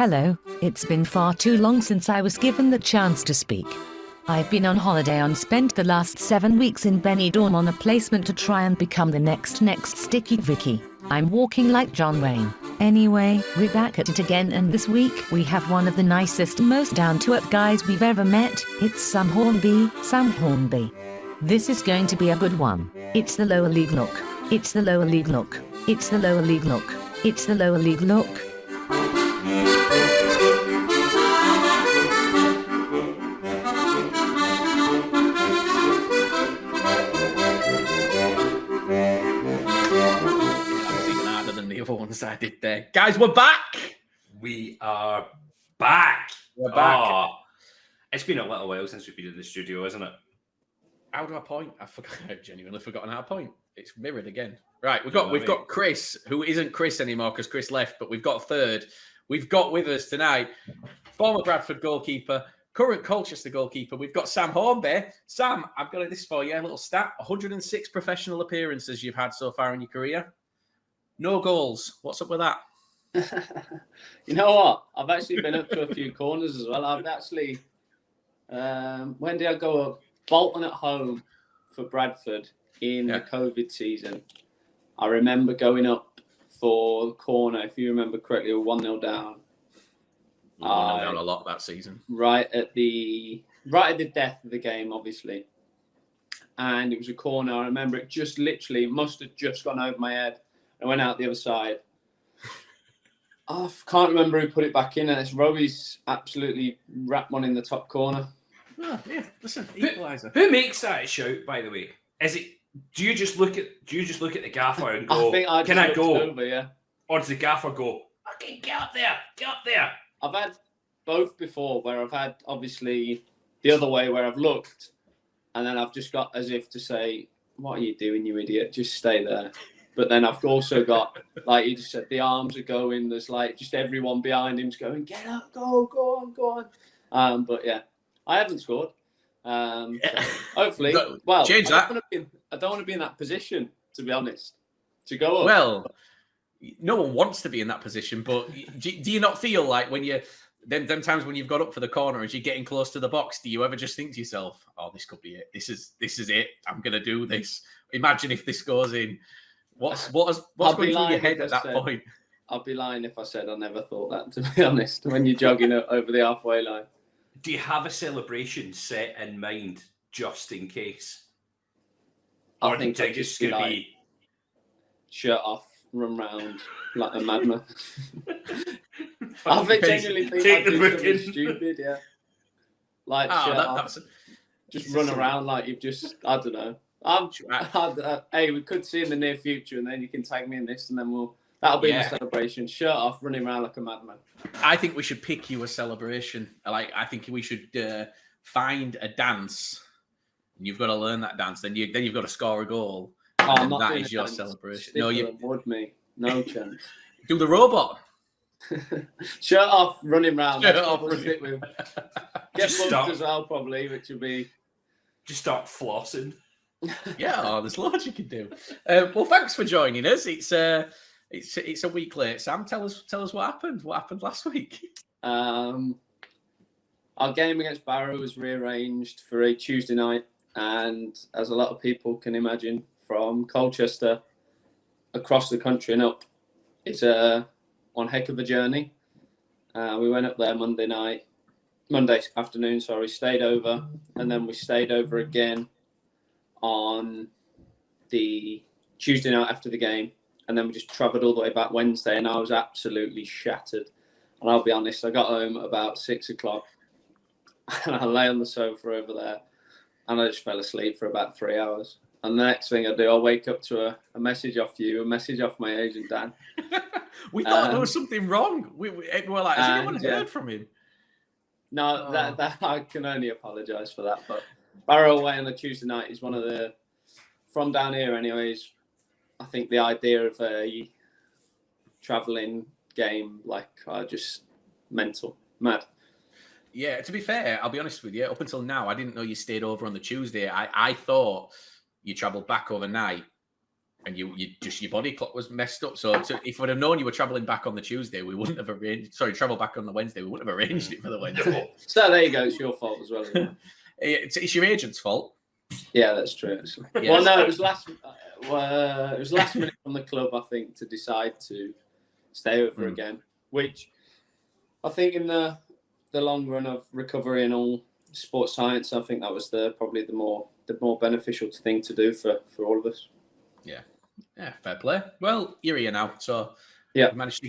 Hello, it's been far too long since I was given the chance to speak. I've been on holiday and spent the last 7 weeks in Benidorm on a placement to try and become the next Sticky Vicky. I'm walking like John Wayne. Anyway, we're back at it again, and this week we have one of the nicest, most down-to-earth guys we've ever met. It's Sam Hornby. This is going to be a good one. It's the lower league look. It's the lower league look. It's the lower league look. It's the lower league look. Ones I did there. Guys, we're back. We are back. We're back. Oh, it's been a little while since we've been in the studio, isn't it? How do I point? I've genuinely forgotten how to point. It's mirrored again. Right, we've got Chris, who isn't Chris anymore because Chris left, but we've got a third. We've got with us tonight former Bradford goalkeeper, current Colchester goalkeeper. We've got Sam Hornby. Sam, I've got this for you. A little stat: 106 professional appearances you've had so far in your career. No goals. What's up with that? You know what? I've actually been up to a few corners as well. I've actually, when did I go up? Bolton at home for Bradford in the COVID season. I remember going up for the corner, if you remember correctly, 1-0 down. 1-0 down a lot that season. Right at the death of the game, obviously. And it was a corner. I remember it just literally must have just gone over my head. I went out the other side. I can't remember who put it back in. And it's Robbie's absolutely wrapped one in the top corner. Oh, yeah, listen, equaliser. Who makes that shout, by the way? Is it? Do you just look at the gaffer and go? I think I can I go? Over, yeah. Or does the gaffer go? Okay, get up there. I've had both before, where I've had obviously the other way, where I've looked, and then I've just got as if to say, "What are you doing, you idiot? Just stay there." But then I've also got, like you just said, the arms are going. There's like just everyone behind him's going, get up, go on. But yeah, I haven't scored. So hopefully, well, change that. I don't want to be in that position, to be honest, to go up. Well, no one wants to be in that position, but do you not feel like when you, them times when you've got up for the corner, as you're getting close to the box, do you ever just think to yourself, oh, this could be it. This is it. I'm going to do this. Imagine if this goes in. What's going through your head at that point? I'd be lying if I said I never thought that, to be honest, when you're jogging over the halfway line. Do you have a celebration set in mind just in case? I think it's just going to be shirt off, run round like a madman. I genuinely think I'd do something stupid, yeah. Like shirt off. Just run around like you've just, I don't know. Hey, we could see in the near future, and then you can tag me in this, and then that'll be the celebration. Shirt off, running around like a madman. I think we should pick you a celebration. I think we should find a dance. You've got to learn that dance. Then you've got to score a goal. And that is your celebration. No, you would me. No chance. Do the robot. Shirt off, running around. Shirt off, stick with. Get bumped as well, probably, which would be. Just start flossing. Yeah, there's loads you can do. Well, thanks for joining us. It's a week late. Sam, tell us what happened. What happened last week? Our game against Barrow was rearranged for a Tuesday night, and as a lot of people can imagine, from Colchester across the country and up, it's one heck of a journey. We went up there Monday afternoon. Stayed over, and then we stayed over again on the Tuesday night after the game, and then we just travelled all the way back Wednesday, and I was absolutely shattered. And I'll be honest, I got home at about 6:00, and I lay on the sofa over there, and I just fell asleep for about 3 hours. And the next thing I do, I wake up to a message off you, a message off my agent, Dan. We thought there was something wrong. We were like, has anyone heard from him? No, that I can only apologise for that, but Barrow away on the Tuesday night is one of the, from down here anyways, I think the idea of a travelling game, just mental, mad. Yeah, to be fair, I'll be honest with you, up until now, I didn't know you stayed over on the Tuesday. I thought you travelled back overnight And you just your body clock was messed up. So if we'd have known you were traveling back on the Tuesday, we wouldn't have arranged. Sorry, travel back on the Wednesday, we wouldn't have arranged it for the Wednesday. So there you go. It's your fault as well. Isn't it? It's your agent's fault. Yeah, that's true. Actually. Yes. Well, no, it was last minute from the club, I think, to decide to stay over again. Which I think in the long run of recovery and all sports science, I think that was probably the more beneficial thing to do for all of us. Yeah, fair play. Well, you're here now, so we managed to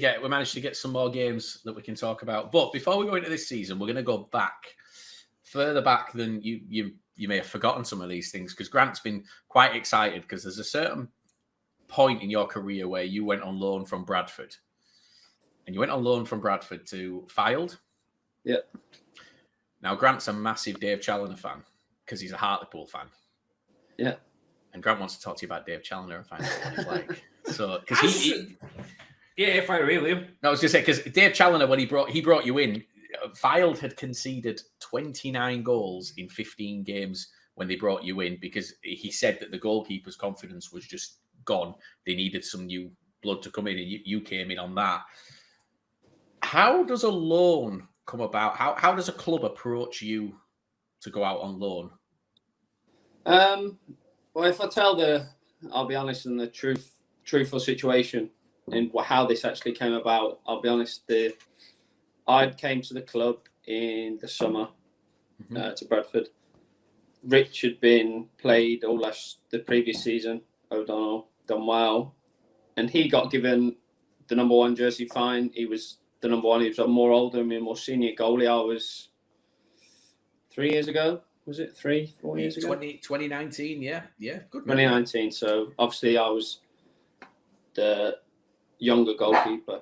get some more games that we can talk about. But before we go into this season, we're going to go further back than you may have forgotten some of these things, because Grant's been quite excited because there's a certain point in your career where you went on loan from Bradford, and you went on loan from Bradford to Fylde. Yeah. Now Grant's a massive Dave Challoner fan because he's a Hartlepool fan. Yeah. And Grant wants to talk to you about Dave Challoner and find out what he's like. So, because if I really am. I was going to say, because Dave Challoner, when he brought you in, Fylde had conceded 29 goals in 15 games when they brought you in, because he said that the goalkeeper's confidence was just gone. They needed some new blood to come in, and you came in on that. How does a loan come about? How does a club approach you to go out on loan? Well, if I'll be honest, in the truthful situation in how this actually came about, I'll be honest, I came to the club in the summer to Bradford. Rich had been played all the previous season, O'Donnell, done well, and he got given the number 1 jersey. Fine, he was the number 1. He was more older than me, more senior goalie. I was 3 years ago. Was it 3-4 years ago? 2019, yeah. Good. 2019. So obviously I was the younger goalkeeper.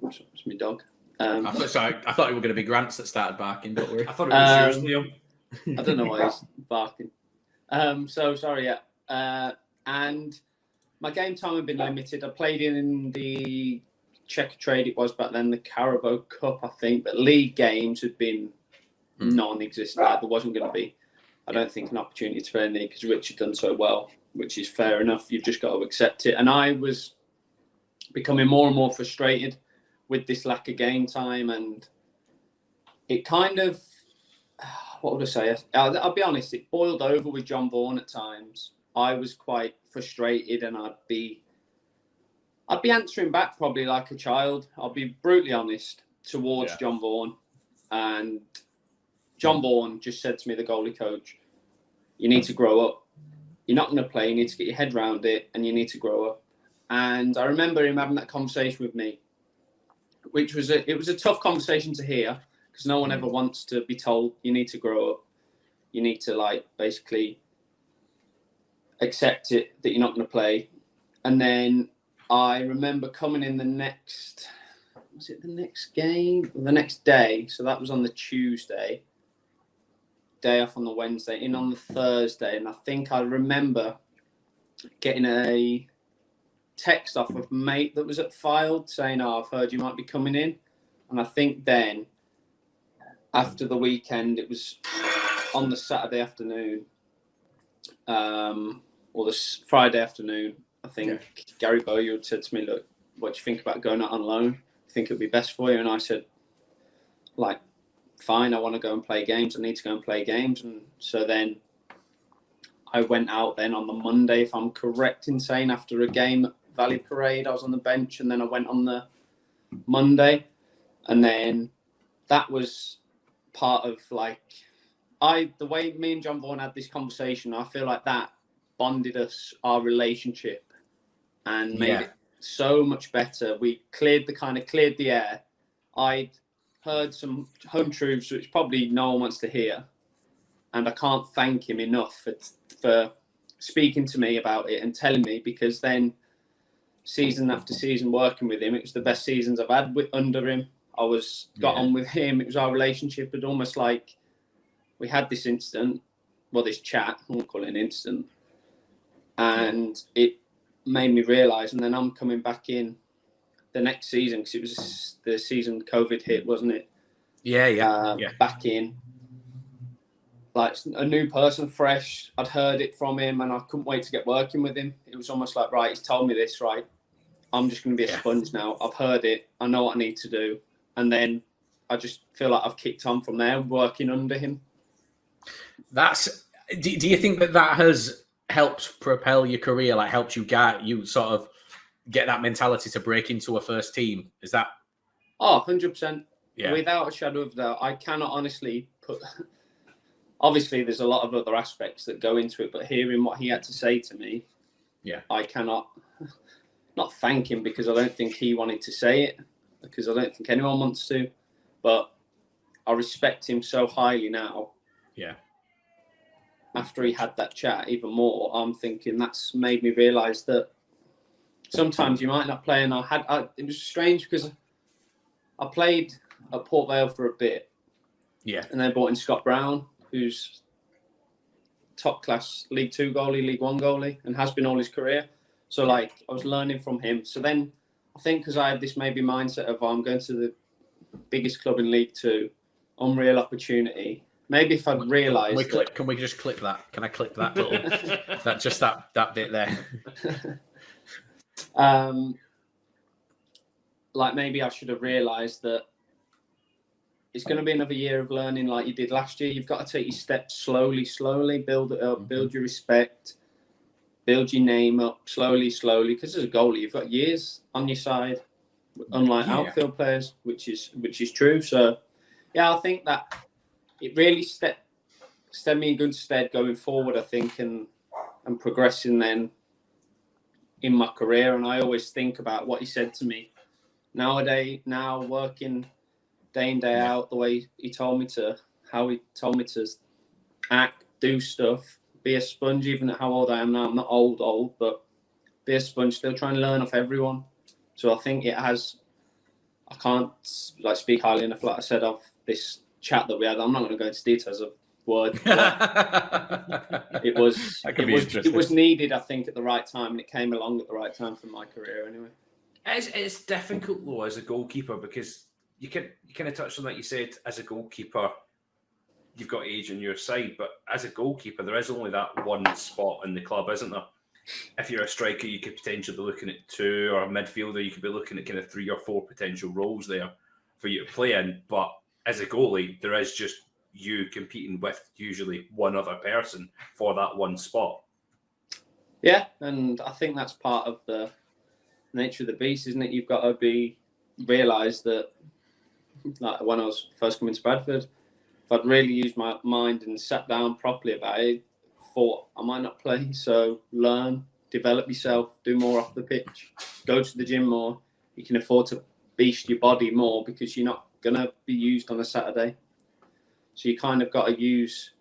It's my dog. I thought it were going to be Grant's that started barking. Don't worry. I thought it was yours, Liam. I don't know why he's barking. So sorry, yeah. And my game time had been limited. I played in the Czech trade. It was back then the Carabao Cup, I think. But league games had been non-existent. There wasn't going to be, I don't think, an opportunity to play in there because Rich had done so well, which is fair enough. You've just got to accept it. And I was becoming more and more frustrated with this lack of game time, and it kind of, what would I say? I'll be honest, it boiled over with John Vaughan at times. I was quite frustrated, and I'd be answering back probably like a child. I'll be brutally honest towards John Vaughan, and John Vaughan just said to me, the goalie coach, you need to grow up. You're not going to play. You need to get your head around it, and you need to grow up. And I remember him having that conversation with me, which was it was a tough conversation to hear, because no one ever wants to be told you need to grow up. You need to basically accept it that you're not going to play. And then I remember coming in the next game? The next day. So that was on the Tuesday. Day off on the Wednesday, in on the Thursday. And I think I remember getting a text off of a mate that was at Fylde saying, I've heard you might be coming in. And I think then, after the weekend, it was on the Saturday afternoon, or the Friday afternoon, I think Gary Bowyer had said to me, look, what do you think about going out on loan? I think it would be best for you. And I said, fine, I want to go and play games. I need to go and play games. And so then I went out then on the Monday, if I'm correct in saying, after a game at Valley Parade, I was on the bench, and then I went on the Monday. And then that was part of the way me and John Vaughan had this conversation, I feel like that bonded our relationship and made it so much better. We cleared the air. I'd heard some home truths which probably no one wants to hear, and I can't thank him enough for speaking to me about it and telling me, because then season after season working with him, it was the best seasons I've had under him. I got on with him. It was our relationship. It almost like we had this this chat, I won't call it an incident, and it made me realise. And then I'm coming back in the next season, because it was the season COVID hit, wasn't it? Yeah. Back in, like a new person, fresh. I'd heard it from him, and I couldn't wait to get working with him. It was almost like, right, he's told me this, right? I'm just going to be a sponge now. I've heard it. I know what I need to do, and then I just feel like I've kicked on from there, working under him. Do you think that has helped propel your career? Like, helped you sort of get that mentality to break into a first team? Is that? Oh, 100%. Yeah. Without a shadow of a doubt. I cannot honestly put. Obviously, there's a lot of other aspects that go into it, but hearing what he had to say to me, I cannot not thank him, because I don't think he wanted to say it, because I don't think anyone wants to, but I respect him so highly now. Yeah. After he had that chat even more, I'm thinking that's made me realise that sometimes you might not play. And it was strange because I played at Port Vale for a bit. Yeah. And they brought in Scott Brown, who's top class League 2 goalie, League 1 goalie, and has been all his career. So like I was learning from him. So then I think because I had this maybe mindset of I'm going to the biggest club in League 2, unreal opportunity. Maybe if I'd realised... Can we just clip that? Can I clip that little... that bit there? Like maybe I should have realised that it's going to be another year of learning like you did last year. You've got to take your steps slowly, build it up, build your respect, build your name up slowly. Because as a goalie, you've got years on your side, unlike outfield players, which is true. So, yeah, I think that it really stood me in good stead going forward, I think, and progressing then in my career. And I always think about what he said to me nowadays, now working day in, day out, the way he told me to, how he told me to act, do stuff, be a sponge, even at how old I am now. I'm not old, but be a sponge, still trying to learn off everyone. So I think it has, I can't like speak highly enough, like I said, of this chat that we had. I'm not going to go into details of word. It was needed, I think, at the right time, and it came along at the right time for my career anyway. It's difficult though as a goalkeeper, because you kind of touched on that. You said as a goalkeeper, you've got age on your side, but as a goalkeeper, there is only that one spot in the club, isn't there? If you're a striker, you could potentially be looking at 2, or a midfielder, you could be looking at kind of 3 or 4 potential roles there for you to play in. But as a goalie, there is just you competing with usually one other person for that one spot. Yeah, and I think that's part of the nature of the beast, isn't it? You've got to realise that, like when I was first coming to Bradford, if I'd really used my mind and sat down properly about it, thought I might not play, so learn, develop yourself, do more off the pitch, go to the gym more. You can afford to beast your body more because you're not going to be used on a Saturday. So you kind of got to use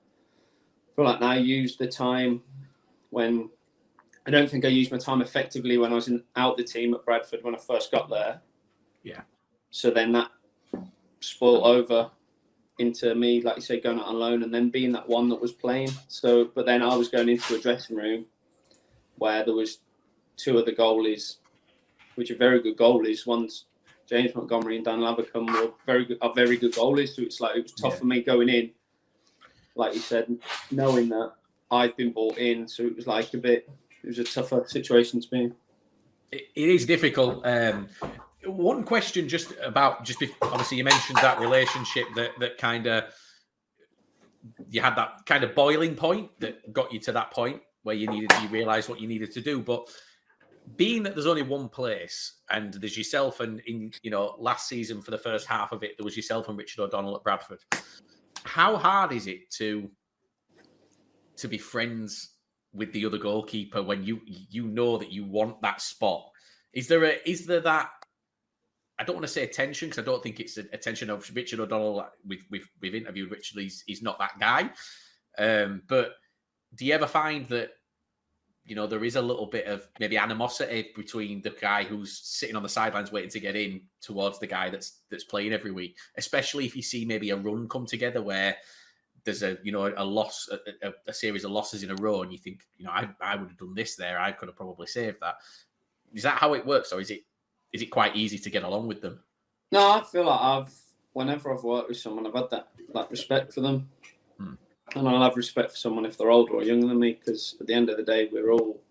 the time when... I don't think I used my time effectively when I was out the team at Bradford when I first got there. Yeah. So then that spoiled over into me, like you say, going out on loan and then being that one that was playing. So, but then I was going into a dressing room where there was 2 of the goalies, which are very good goalies. One's James Montgomery and Dan Lavercombe are very good goalies. So it's like it was tough for me going in, like you said, knowing that I've been brought in. So it was like it was a tougher situation to be in. It is difficult. One question obviously you mentioned that relationship that kind of, you had that kind of boiling point that got you to that point where you realised what you needed to do. But being that there's only one place and there's yourself and last season for the first half of it, there was yourself and Richard O'Donnell at Bradford. How hard is it to be friends with the other goalkeeper when you know that you want that spot? Is there that, I don't want to say tension, because I don't think it's a tension of Richard O'Donnell. We've interviewed Richard. He's not that guy. But do you ever find that there is a little bit of maybe animosity between the guy who's sitting on the sidelines waiting to get in towards the guy that's playing every week, especially if you see maybe a run come together where there's a loss, a series of losses in a row, and you think, I would have done this there. I could have probably saved that. Is that how it works, or is it quite easy to get along with them? No, I feel like whenever I've worked with someone, I've had that respect for them. and I'll have respect for someone if they're older or younger than me, because at the end of the day, we're all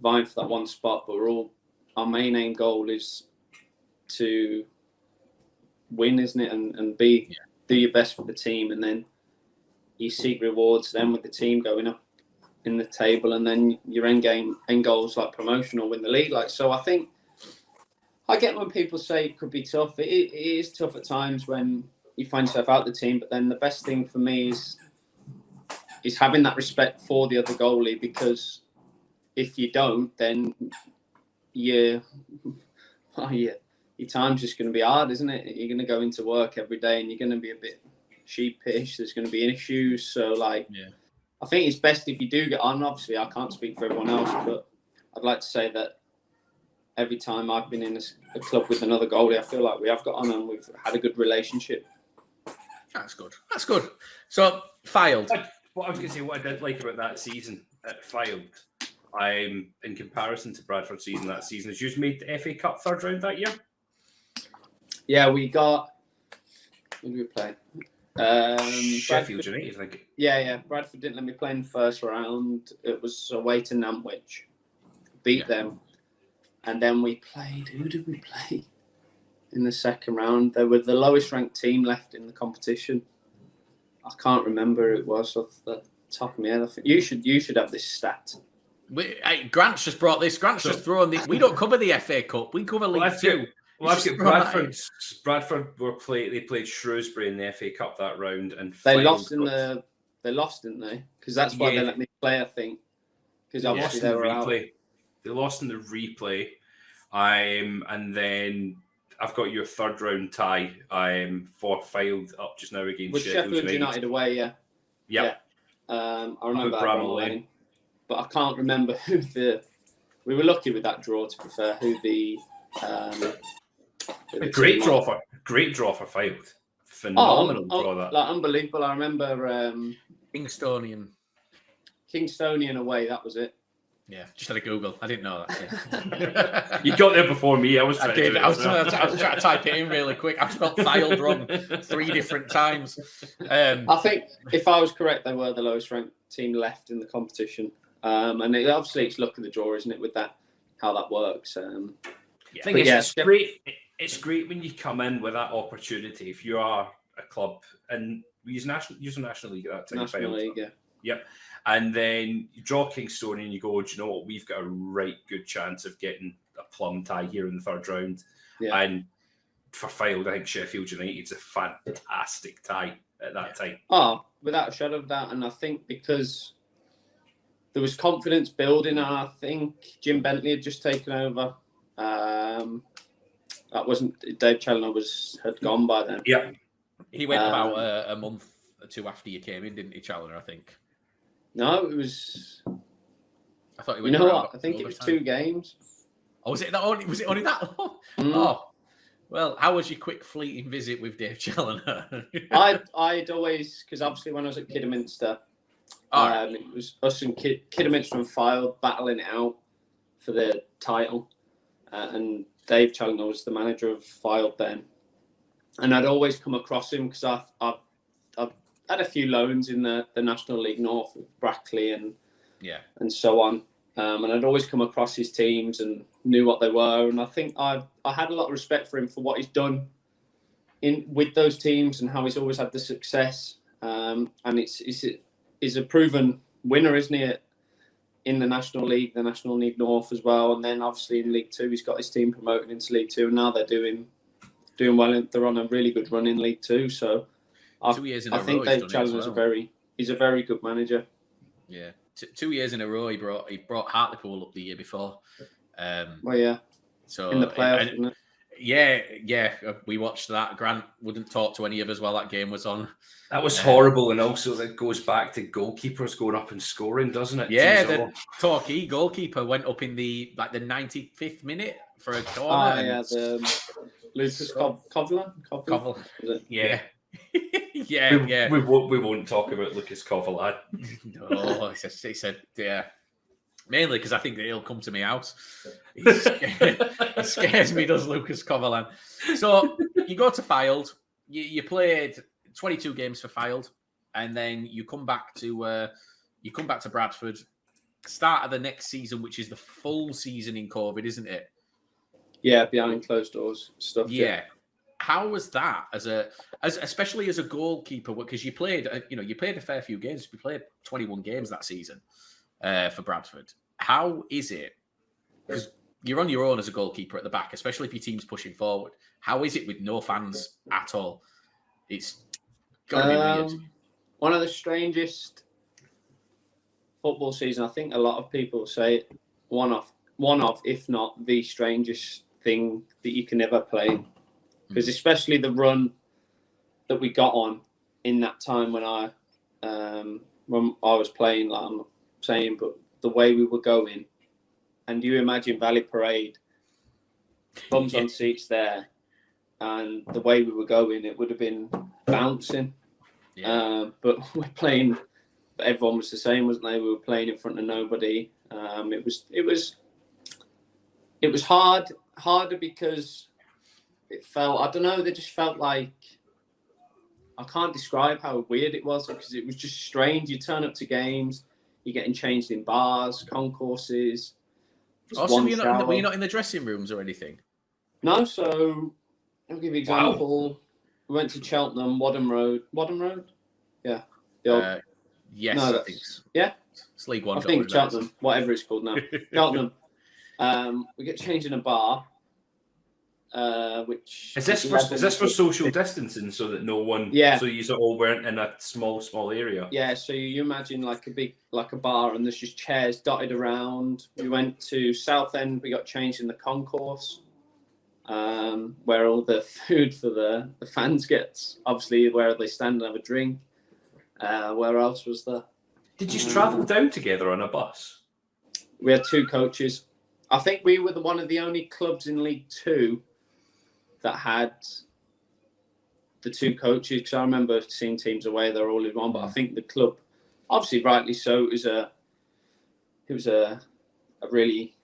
vying for that one spot, but our main aim goal is to win, isn't it? And do your best for the team, and then you seek rewards then with the team going up in the table, and then your end goals like promotion or win the league. So I think I get when people say it could be tough. It is tough at times when you find yourself out the team, but then the best thing for me is having that respect for the other goalie, because if you don't, then your time's just going to be hard, isn't it? You're going to go into work every day and you're going to be a bit sheepish. There's going to be issues. So, I think it's best if you do get on. Obviously, I can't speak for everyone else, but I'd like to say that every time I've been in a club with another goalie, I feel like we have got on and we've had a good relationship. That's good. So, Fylde. What I was going to say, what I did like about that season at Fylde, in comparison to Bradford's season that season, is you made the FA Cup third round that year? Yeah, we got... Who did we play? Sheffield United, I think. Yeah. Bradford didn't let me play in the first round. It was away to Nantwich. Beat them. And then we played... Who did we play in the second round? They were the lowest ranked team left in the competition. I can't remember who it was off the top of my head. I think you should have this stat. Grant's just brought this. Grant's just thrown this. We don't cover the FA Cup. We cover League Two. Well, actually, Bradford they played Shrewsbury in the FA Cup that round, and they lost, didn't they? Because that's why they let me play, I think. Because obviously they were out. They lost in the replay, and then I've got your third round tie for Fylde up just now against Sheffield United away. Yeah. I remember Bramall Lane, but I can't remember who we were lucky with that draw. To be fair, a great draw for Fylde. Phenomenal draw that. Unbelievable. I remember Kingstonian away. That was it. Yeah, just had a Google. I didn't know that. Yeah. You got there before me. I was trying to type it in really quick. I spelled Fylde wrong 3 different times. I think if I was correct, they were the lowest ranked team left in the competition. And obviously it's luck of the draw, isn't it? With that, how that works. It's great when you come in with that opportunity. If you are a club and we use National League at that time. National League, yeah. Yep. And then you draw Kingstonian and you go, do you know what? We've got a right good chance of getting a plum tie here in the third round. Yeah. And for Fylde, I think Sheffield United's a fantastic tie at that time. Oh, without a shadow of doubt. And I think because there was confidence building, and I think Jim Bentley had just taken over. That wasn't Dave Challoner had gone by then. Yeah, he went about a month or 2 after you came in, didn't he, Challoner? I think. No, it was. I thought he went. I think it was 2 games. Oh, was it that only? Was it only that long? Oh, well. How was your quick fleeting visit with Dave Challoner? I'd always, because obviously when I was at Kidderminster, it was us and Kidderminster and Fylde battling it out for the title, and Dave Challoner was the manager of Fylde then, and I'd always come across him because I've had a few loans in the National League North with Brackley and so on, and I'd always come across his teams and knew what they were, and I think I had a lot of respect for him for what he's done with those teams and how he's always had the success, and he's a proven winner, isn't he? In the National League North as well, and then obviously in League Two, he's got his team promoted into League Two, and now they're doing well. They're on a really good run in League Two, so 2 years in a I row. think Dave Challoner's he's a very good manager. Yeah, 2 years in a row. He brought Hartlepool up the year before. So in the playoffs, isn't it? Yeah, we watched that. Grant wouldn't talk to any of us while that game was on. That was horrible, and also that goes back to goalkeepers going up and scoring, doesn't it? Yeah, the Torquay goalkeeper went up in the 95th minute for a corner. Lucas Covellan. Yeah. We won't talk about Lucas Covellan. No, he said, yeah. Mainly because I think that he'll come to my house. He scares me, does Lucas Covellan. So you go to Fylde. You played 22 games for Fylde. and then you come back to Bradford, start of the next season, which is the full season in COVID, isn't it? Yeah, behind closed doors stuff. Yeah. How was that especially as a goalkeeper? Because you played a fair few games. You played 21 games that season for Bradford. How is it? Because you're on your own as a goalkeeper at the back, especially if your team's pushing forward. How is it with no fans at all? It's got to be weird. One of the strangest football season. I think a lot of people say one of, if not the strangest thing that you can ever play. Because especially the run that we got on in that time when I was playing, like I'm not saying, but the way we were going, and you imagine Valley Parade, bums on seats there, and the way we were going, it would have been bouncing. Yeah. But we're playing. Everyone was the same, wasn't they? We were playing in front of nobody. It was harder because it felt, I don't know, they just felt like, I can't describe how weird it was because it was just strange. You turn up to games, you're getting changed in bars, concourses. Also, were you not in the dressing rooms or anything? No, so I'll give you an example. Wow. We went to Cheltenham, Wadham Road. Yeah. Yes, no, I think so. Yeah? It's League One. I think Cheltenham, whatever it's called now. Cheltenham. We get changed in a bar. Which is this for social distancing so that no one? Yeah. So you all weren't in a small area. Yeah. So you imagine like a bar, and there's just chairs dotted around. We went to Southend. We got changed in the concourse, where all the food for the fans gets. Obviously, where they stand and have a drink. Where else was there? Did you travel down together on a bus? We had two coaches. I think we were one of the only clubs in League Two that had the two coaches. Because I remember seeing teams away, they're all in one. But I think the club, obviously rightly so, it was a really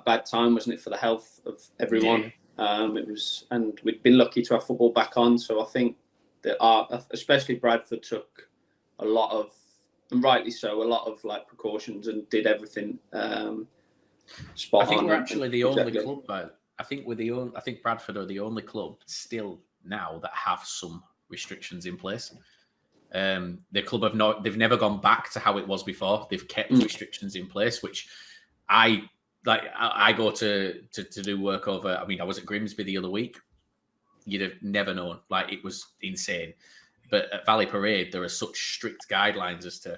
bad time, wasn't it, for the health of everyone? Yeah. And we'd been lucky to have football back on. So I think that especially Bradford took a lot of, and rightly so, a lot of precautions and did everything spot on. I think we're actually the only club. I think Bradford are the only club still now that have some restrictions in place. The club they've never gone back to how it was before. They've kept restrictions in place, which I go to do work over. I mean, I was at Grimsby the other week. You'd have never known. It was insane. But at Valley Parade, there are such strict guidelines as to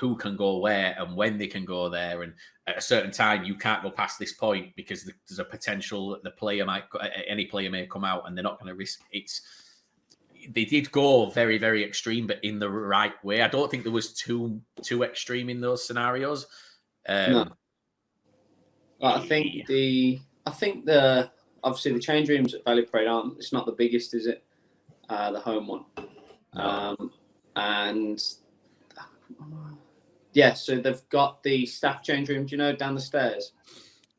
who can go where and when they can go there. And at a certain time, you can't go past this point because there's a potential that any player may come out and they're not going to risk it. They did go very, very extreme, but in the right way. I don't think there was too extreme in those scenarios. No. I think obviously the change rooms at Valley Parade it's not the biggest, is it? The home one. No. And yeah, so they've got the staff change rooms, down the stairs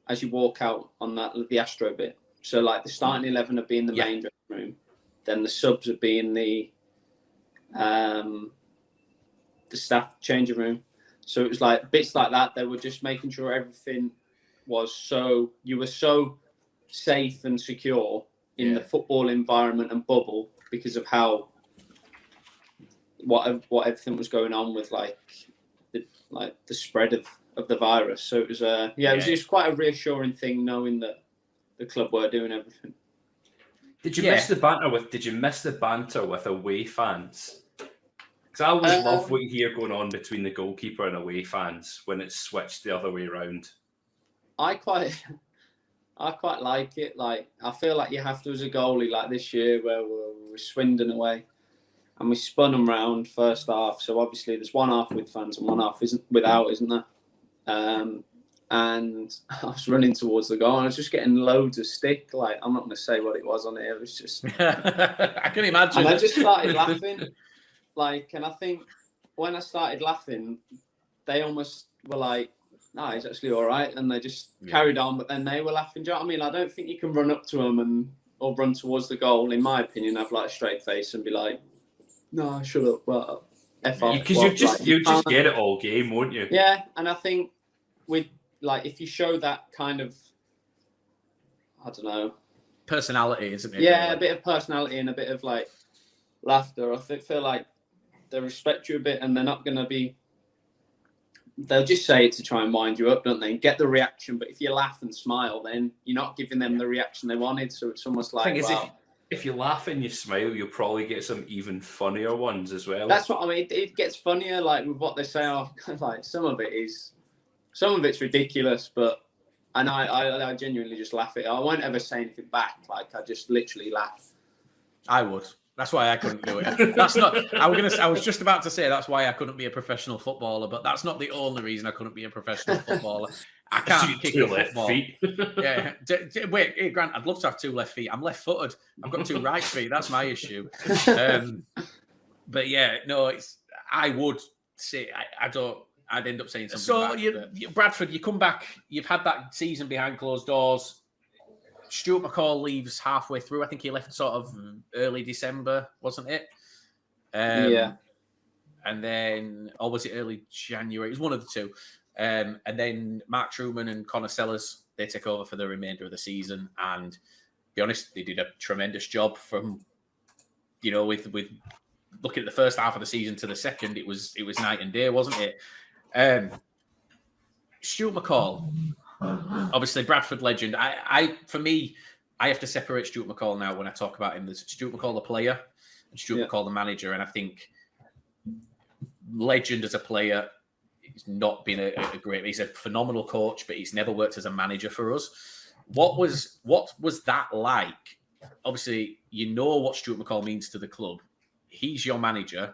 as you walk out on the Astro bit. So the starting 11 would be in the main dressing room, then the subs would be in the staff changing room. So it was bits like that. They were just making sure everything was you were so safe and secure in the football environment and bubble because of what everything was going on with the spread of the virus. So it was it was just quite a reassuring thing knowing that the club were doing everything. Did you miss the banter with away fans? Because I always love what you hear going on between the goalkeeper and away fans when it's switched the other way around. I quite like it. I feel like you have to as a goalie, this year where we're Swindon away, and we spun them round first half. So obviously there's one half with fans and one half isn't there? And I was running towards the goal and I was just getting loads of stick. I'm not going to say what it was on here. It was just I can imagine. And I just started laughing. And I think when I started laughing, they almost were no, he's actually all right. And they just carried on, but then they were laughing. Do you know what I mean? I don't think you can run up to them or run towards the goal, in my opinion, have a straight face and be no, shut up. But Because you just get it all game, won't you? Yeah, and I think with if you show that kind of, I don't know, personality, isn't it? Yeah, really? A bit of personality and a bit of laughter. I feel like they respect you a bit, and they're not going to be. They'll just say it to try and wind you up, don't they? And get the reaction. But if you laugh and smile, then you're not giving them the reaction they wanted. So it's almost like, if you laugh and you smile, you'll probably get some even funnier ones as well. That's what I mean. It gets funnier, with what they say. Some of it's ridiculous, but I genuinely just laugh at it. I won't ever say anything back. I just literally laugh. I would. That's why I couldn't do it. That's not. I was just about to say that's why I couldn't be a professional footballer, but that's not the only reason I couldn't be a professional footballer. I can't kick a football. Yeah. Wait, hey, Grant, I'd love to have 2 left feet. I'm left-footed. I've got 2 right feet. That's my issue. But yeah, no, I would say I'd end up saying something. So Bradford, you come back. You've had that season behind closed doors. Stuart McCall leaves halfway through. I think he left sort of early December, wasn't it? Yeah. And then, or was it early January? It was one of the two. And then Mark Truman and Connor Sellers, they take over for the remainder of the season. And to be honest, they did a tremendous job from, with looking at the first half of the season to the second, it was night and day, wasn't it? Stuart McCall, obviously Bradford legend. For me, I have to separate Stuart McCall now when I talk about him. There's Stuart McCall the player and Stuart McCall the manager. And I think legend as a player, he's not been a great. He's a phenomenal coach, but he's never worked as a manager for us. What was that like? Obviously, what Stuart McCall means to the club. He's your manager.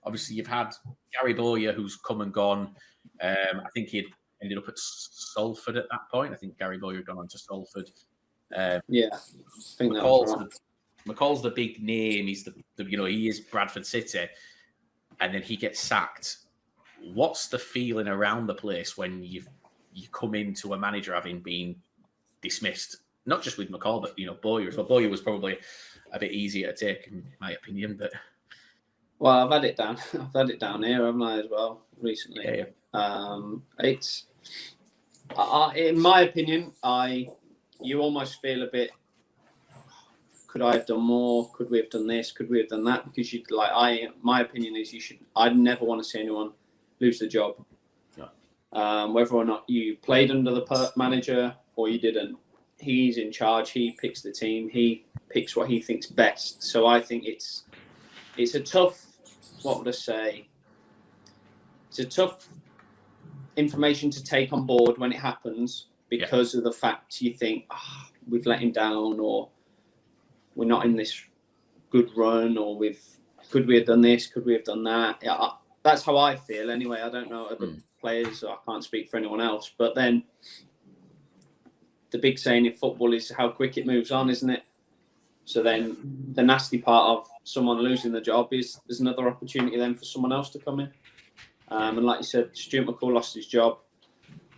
Obviously, you've had Gary Bowyer, who's come and gone. I think he'd ended up at Salford at that point. I think Gary Bowyer had gone on to Salford. I think McCall's the big name. He's he is Bradford City, and then he gets sacked. What's the feeling around the place when you come into a manager having been dismissed? Not just with McCall, but Bowyer as well. Bowyer was probably a bit easier to take, in my opinion. But I've had it down. I've had it down here, haven't I, as well recently? Yeah. It's in my opinion, you almost feel a bit. Could I have done more? Could we have done this? Could we have done that? Because my opinion is you should. I'd never want to see anyone lose the job. No. Whether or not you played under the manager or you didn't, he's in charge. He picks the team. He picks what he thinks best. So I think it's a tough. What would I say? It's a tough information to take on board when it happens because of the fact you think we've let him down or we're not in this good run or could we have done this? Could we have done that? Yeah, that's how I feel anyway. I don't know other players, so I can't speak for anyone else. But then the big saying in football is how quick it moves on, isn't it? So then the nasty part of someone losing the job is there's another opportunity then for someone else to come in. And like you said, Stuart McCall lost his job.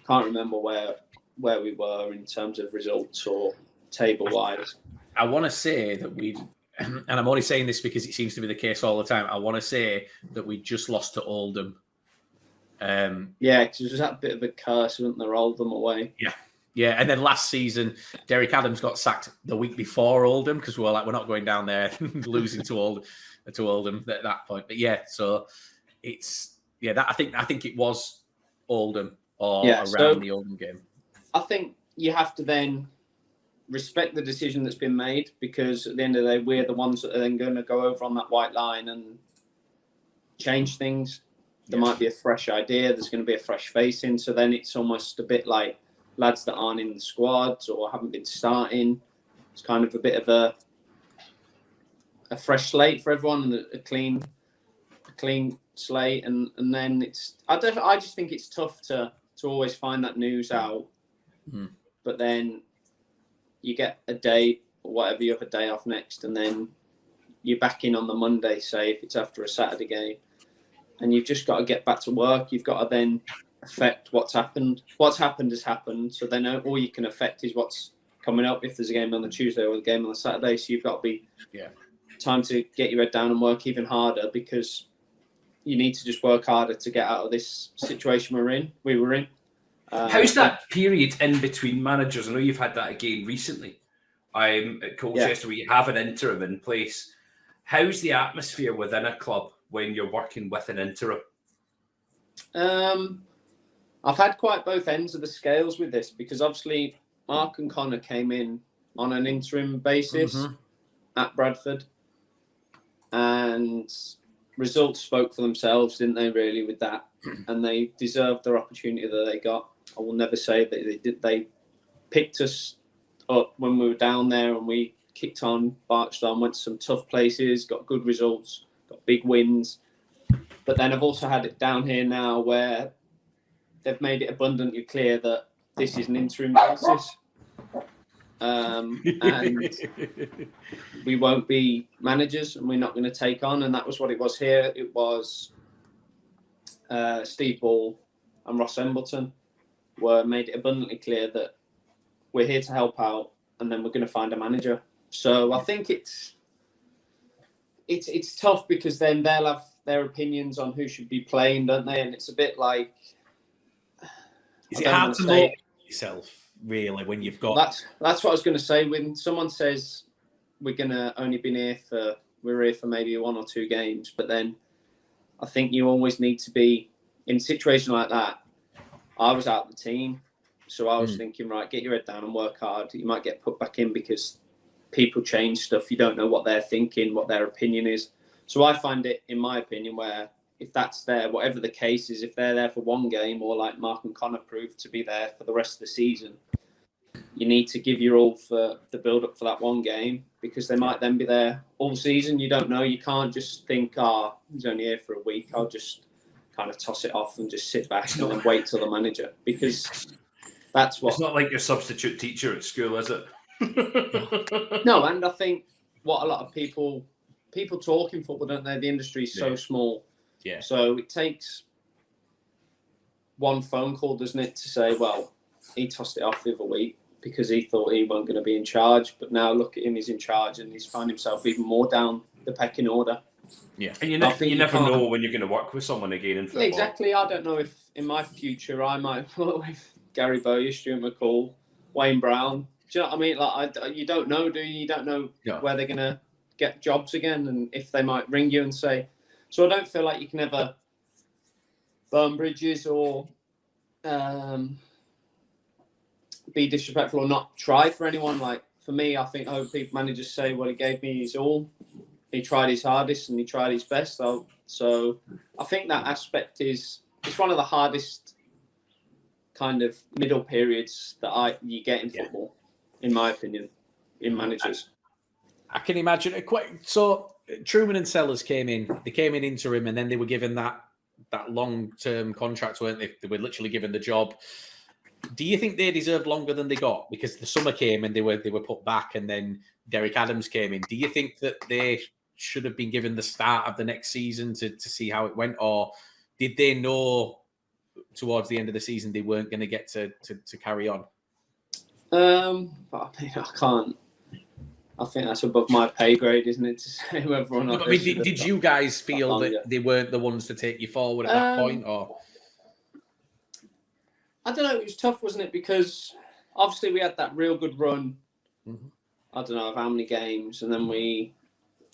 Can't remember where we were in terms of results or table-wise. I want to say that and I'm only saying this because it seems to be the case all the time. I want to say that we just lost to Oldham. Because it was that bit of a curse, wasn't there? Oldham away. Yeah, and then last season, Derek Adams got sacked the week before Oldham because we're not going down there losing to Oldham at that point. But so it's that I think it was Oldham or around the Oldham game. I think you have to then respect the decision that's been made because at the end of the day, we're the ones that are then going to go over on that white line and change things. There might be a fresh idea. There's going to be a fresh face in. So then it's almost a bit like lads that aren't in the squads or haven't been starting. It's kind of a bit of a fresh slate for everyone and a clean slate. And then I just think it's tough to always find that news out. But then you get a day or whatever, you have a day off next, and then you're back in on the Monday, say, if it's after a Saturday game, and you've just got to get back to work. You've got to then affect what's happened. What's happened has happened, so then all you can affect is what's coming up if there's a game on the Tuesday or a game on the Saturday. So you've got to be time to get your head down and work even harder because you need to just work harder to get out of this situation we were in. How's that period in between managers? I know you've had that again recently. I'm at Colchester, where you have an interim in place. How's the atmosphere within a club when you're working with an interim? I've had quite both ends of the scales with this, because obviously Mark and Connor came in on an interim basis at Bradford, and results spoke for themselves, didn't they, really, with that? And they deserved their opportunity that they got. I will never say that they did. They picked us up when we were down there, and we kicked on, marched on, went to some tough places, got good results, got big wins. But then I've also had it down here now where they've made it abundantly clear that this is an interim basis. And we won't be managers, and we're not going to take on. And that was what it was here. It was Steve Ball and Ross Embleton were made it abundantly clear that we're here to help out, and then we're going to find a manager. So I think it's tough, because then they'll have their opinions on who should be playing, don't they? And it's a bit like, is it hard to know yourself, really, when you've got... That's what I was going to say. When someone says we're here for maybe 1 or 2 games, but then I think you always need to be in a situation like that. I was out of the team, so I was thinking, right, get your head down and work hard. You might get put back in because people change stuff. You don't know what they're thinking, what their opinion is. So I find it, in my opinion, where if that's there, whatever the case is, if they're there for 1 game, or like Mark and Connor proved to be there for the rest of the season, you need to give your all for the build-up for that 1 game, because they might then be there all season. You don't know. You can't just think, he's only here for a week, I'll just kind of toss it off and just sit back and then wait till the manager, because that's what... It's not like your substitute teacher at school, is it? No, and I think what a lot of people talk in football, don't they? The industry is so small. Yeah. So it takes 1 phone call, doesn't it, to say, well, he tossed it off the other week because he thought he wasn't going to be in charge. But now look at him, he's in charge, and he's found himself even more down the pecking order. Yeah. And you never know when you're going to work with someone again in football. Yeah, exactly. I don't know if in my future I might work with Gary Bowyer, Stuart McCall, Wayne Brown. Do you know what I mean? Like, you don't know, do you? You don't know where they're going to get jobs again, and if they might ring you and say. So I don't feel like you can ever burn bridges or be disrespectful or not try for anyone. Like, for me, I hope people managers say, well, he gave me his all. He tried his hardest and he tried his best. So I think that aspect it's one of the hardest kind of middle periods that you get in football, in my opinion, in managers. I can imagine. So Truman and Sellers came in. They came in interim, and then they were given that long-term contract, weren't they? They were literally given the job. Do you think they deserved longer than they got? Because the summer came and they were put back, and then Derek Adams came in. Do you think that they should have been given the start of the next season to see how it went, or did they know towards the end of the season they weren't going to get to carry on? I mean, I can't. I think that's above my pay grade, isn't it, to say whether or not... I mean, did you guys feel that they weren't the ones to take you forward at that point, or...? I don't know. It was tough, wasn't it? Because obviously we had that real good run. Mm-hmm. I don't know of how many games, and then we...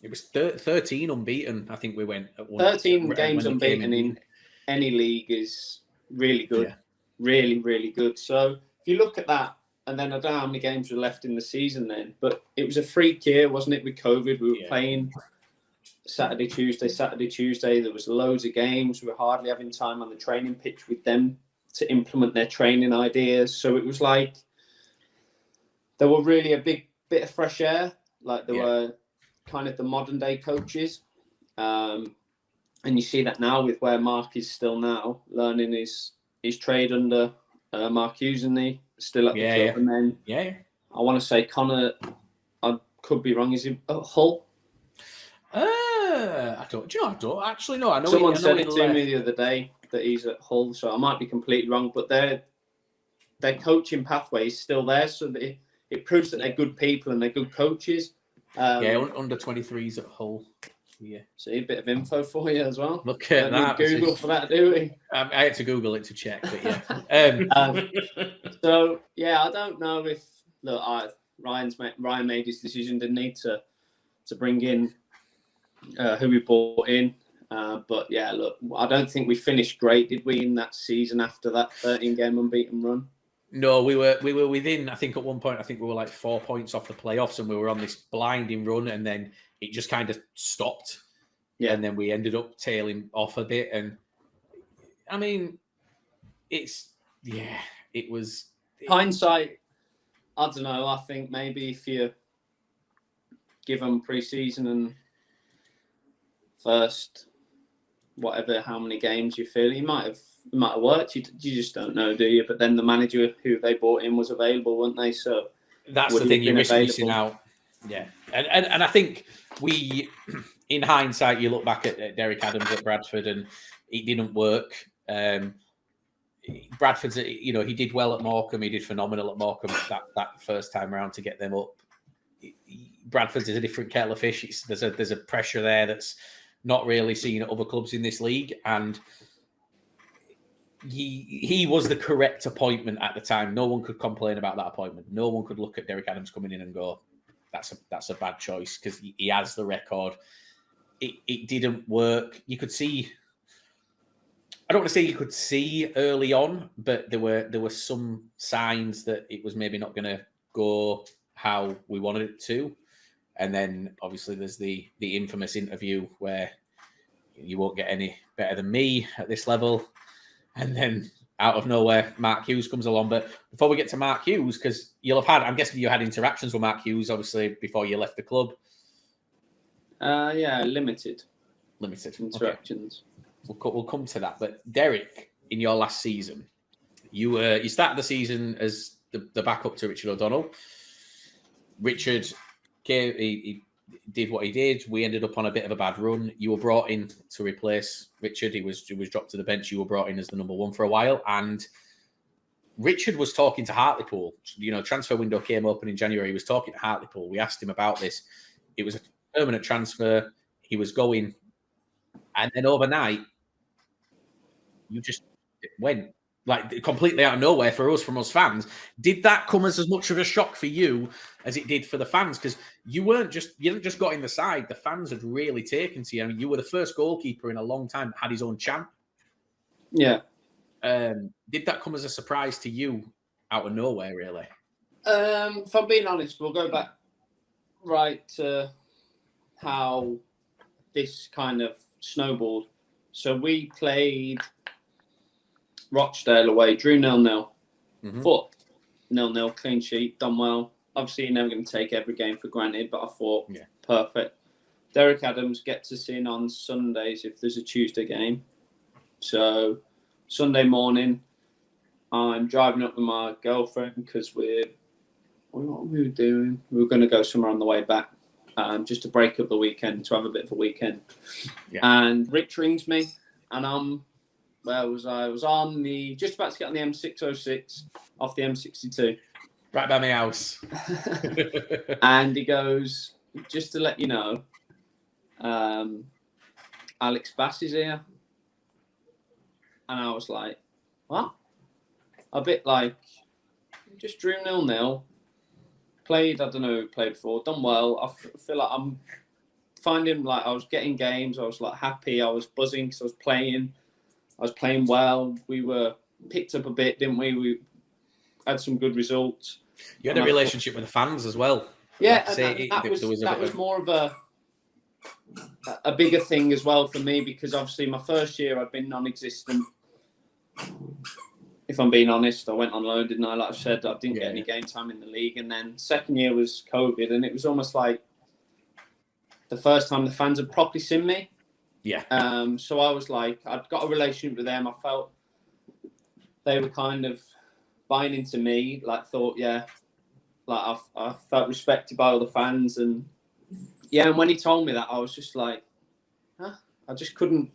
It was 13 unbeaten, I think we went at one. 13 games unbeaten in any league is really good. Yeah. Really, really good. So if you look at that, and then I don't know how many games were left in the season then, but it was a freak year, wasn't it, with COVID? We were playing Saturday, Tuesday. There was loads of games. We were hardly having time on the training pitch with them to implement their training ideas. So it was like there were really a big bit of fresh air. Like there were kind of the modern day coaches. And you see that now with where Mark is still now, learning his trade under Mark Hughes, and he still at the club. And then I want to say Connor, I could be wrong, is he at Hull? I don't actually know. I know someone said it to me the other day that he's at Hull, so I might be completely wrong, but their coaching pathway is still there, so that it proves that they're good people and they're good coaches. Under 23s at Hull. Yeah. See, a bit of info for you as well. Look at that. Google for that, do we? I had to Google it to check, but yeah. So yeah, I don't know if Ryan made his decision. Didn't need to bring in who we brought in. But yeah, look, I don't think we finished great, did we, in that season after that 13-game unbeaten run? No, we were within. I think at one point, we were like 4 points off the playoffs, and we were on this blinding run, and then it just kind of stopped. Yeah, and then we ended up tailing off a bit. And I mean, it was hindsight. I don't know. I think maybe if you give them pre-season and first, whatever, how many games you feel, it might have worked. You just don't know, do you? But then the manager who they brought in was available, weren't they? So that's the thing, you're missing out. Yeah, and I think we, in hindsight, you look back at Derek Adams at Bradford, and it didn't work. Bradford's, he did well at Morecambe. He did phenomenal at Morecambe that first time around to get them up. Bradford's is a different kettle of fish. There's a pressure there that's not really seen at other clubs in this league, and he was the correct appointment at the time. No one could complain about that appointment. No one could look at Derek Adams coming in and go, that's a bad choice, because he has the record. It didn't work. You could see. I don't want to say you could see early on, but there were some signs that it was maybe not going to go how we wanted it to. And then obviously there's the infamous interview where you won't get any better than me at this level. And then out of nowhere, Mark Hughes comes along. But before we get to Mark Hughes, because I'm guessing you had interactions with Mark Hughes, obviously, before you left the club. Yeah, limited interactions. Okay. We'll come to that. But Derek, in your last season, you started the season as the backup to Richard O'Donnell. Richard came, he did what he did. We ended up on a bit of a bad run. You were brought in to replace Richard. He was dropped to the bench. You were brought in as the number one for a while. And Richard was talking to Hartlepool. Transfer window came open in January. He was talking to Hartlepool. We asked him about this. It was a permanent transfer. He was going. And then overnight, you just went like completely out of nowhere from us fans. Did that come as much of a shock for you as it did for the fans? Because you didn't just got in the side. The fans had really taken to you. I mean, you were the first goalkeeper in a long time that had his own chant. Yeah. Did that come as a surprise to you out of nowhere, really? If I'm being honest, we'll go back right to how this kind of snowballed. So we played Rochdale away, drew 0-0. Thought 0-0, clean sheet, done well. Obviously, you're never going to take every game for granted, but I thought, perfect. Derek Adams gets us in on Sundays if there's a Tuesday game. So Sunday morning, I'm driving up with my girlfriend because what were we doing? We were going to go somewhere on the way back, just to break up the weekend, to have a bit of a weekend. Yeah. And Rich rings me, and where was I? I was just about to get on the M606 off the M62. Right by my house. And he goes, just to let you know, Alex Bass is here. And I was like, what? A bit like, just drew 0-0. Played, I don't know who played before, done well. I feel like I'm finding, like, I was getting games. I was, like, happy. I was buzzing because I was playing well. We were picked up a bit, didn't we? We had some good results. You had a relationship with the fans as well. Yeah, that was more of a bigger thing as well for me, because obviously my first year I'd been non-existent. If I'm being honest, I went on loan, didn't I? Like I said, I didn't get any game time in the league. And then second year was COVID, and it was almost like the first time the fans had properly seen me. Yeah. So I was like, I'd got a relationship with them. I felt they were kind of buying into me. Like, thought, like I felt respected by all the fans, and and when he told me that, I was just like, huh? I couldn't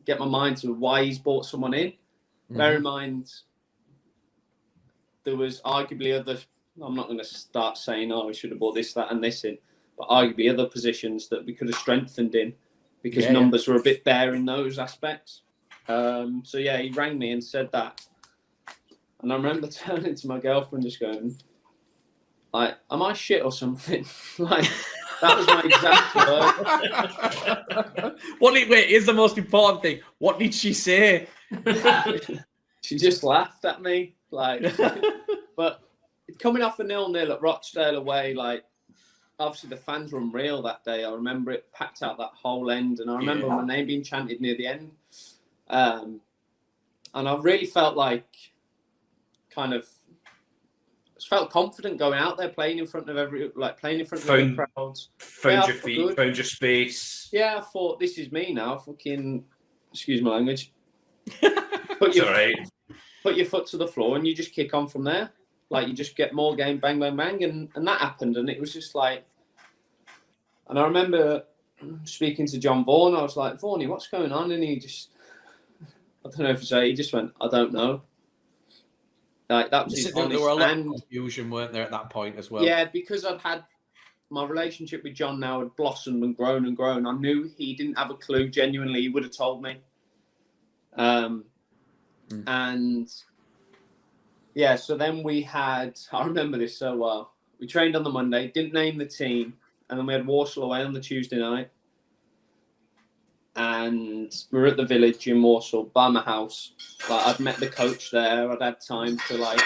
get my mind to why he's brought someone in. Bear in mind, there was arguably other. I'm not going to start saying, oh, we should have brought this, that, and this in. but arguably other positions that we could have strengthened in because numbers were a bit bare in those aspects. So yeah, he rang me and said that. And I remember turning to my girlfriend just going, like, am I shit or something? Like, that was my exact word. Wait, here's the most important thing. What did she say? She just laughed at me. Like, but coming off a 0-0 at Rochdale away, like, obviously the fans were unreal that day. I remember it packed out that whole end. And I remember my name being chanted near the end. And I really felt like felt confident going out there, playing in front of the crowds. Found your feet, found your space. Yeah, I thought, this is me now. Fucking, excuse my language. Put your foot to the floor and you just kick on from there. Like, you just get more game, bang, bang, bang. And that happened. And it was just like, and I remember speaking to John Vaughan. I was like, Vaughanie, what's going on? And he just, I don't know if to say, he just went, I don't know. Like, that was his honest. There were a lot of confusion, weren't there, at that point as well? Yeah, because I'd had my relationship with John now had blossomed and grown and grown. I knew he didn't have a clue. Genuinely, he would have told me. And yeah, so then we had, I remember this so well. We trained on the Monday, didn't name the team, and then we had Walsall away on the Tuesday night. And we were at the village in Walsall by my house. Like, I'd met the coach there. I'd had time to I'd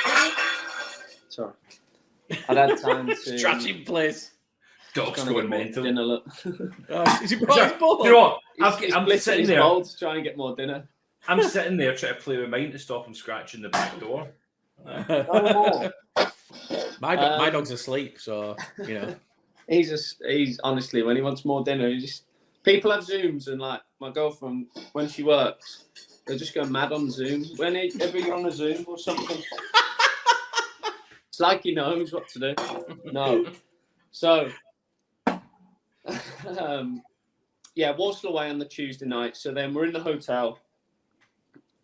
had time to Trashing place. Dog's going mental. Dinner, look. Is he brought his ball? You know what? I'm sitting there to try and get more dinner. I'm sitting there trying to play with mine to stop him scratching the back door. My dog's asleep, so you know. He's honestly, when he wants more dinner, he just. People have Zooms, and like my girlfriend, when she works, they just go mad on Zoom. Whenever you're on a Zoom or something, it's like he knows what to do. No. So, Walsall away on the Tuesday night. So then we're in the hotel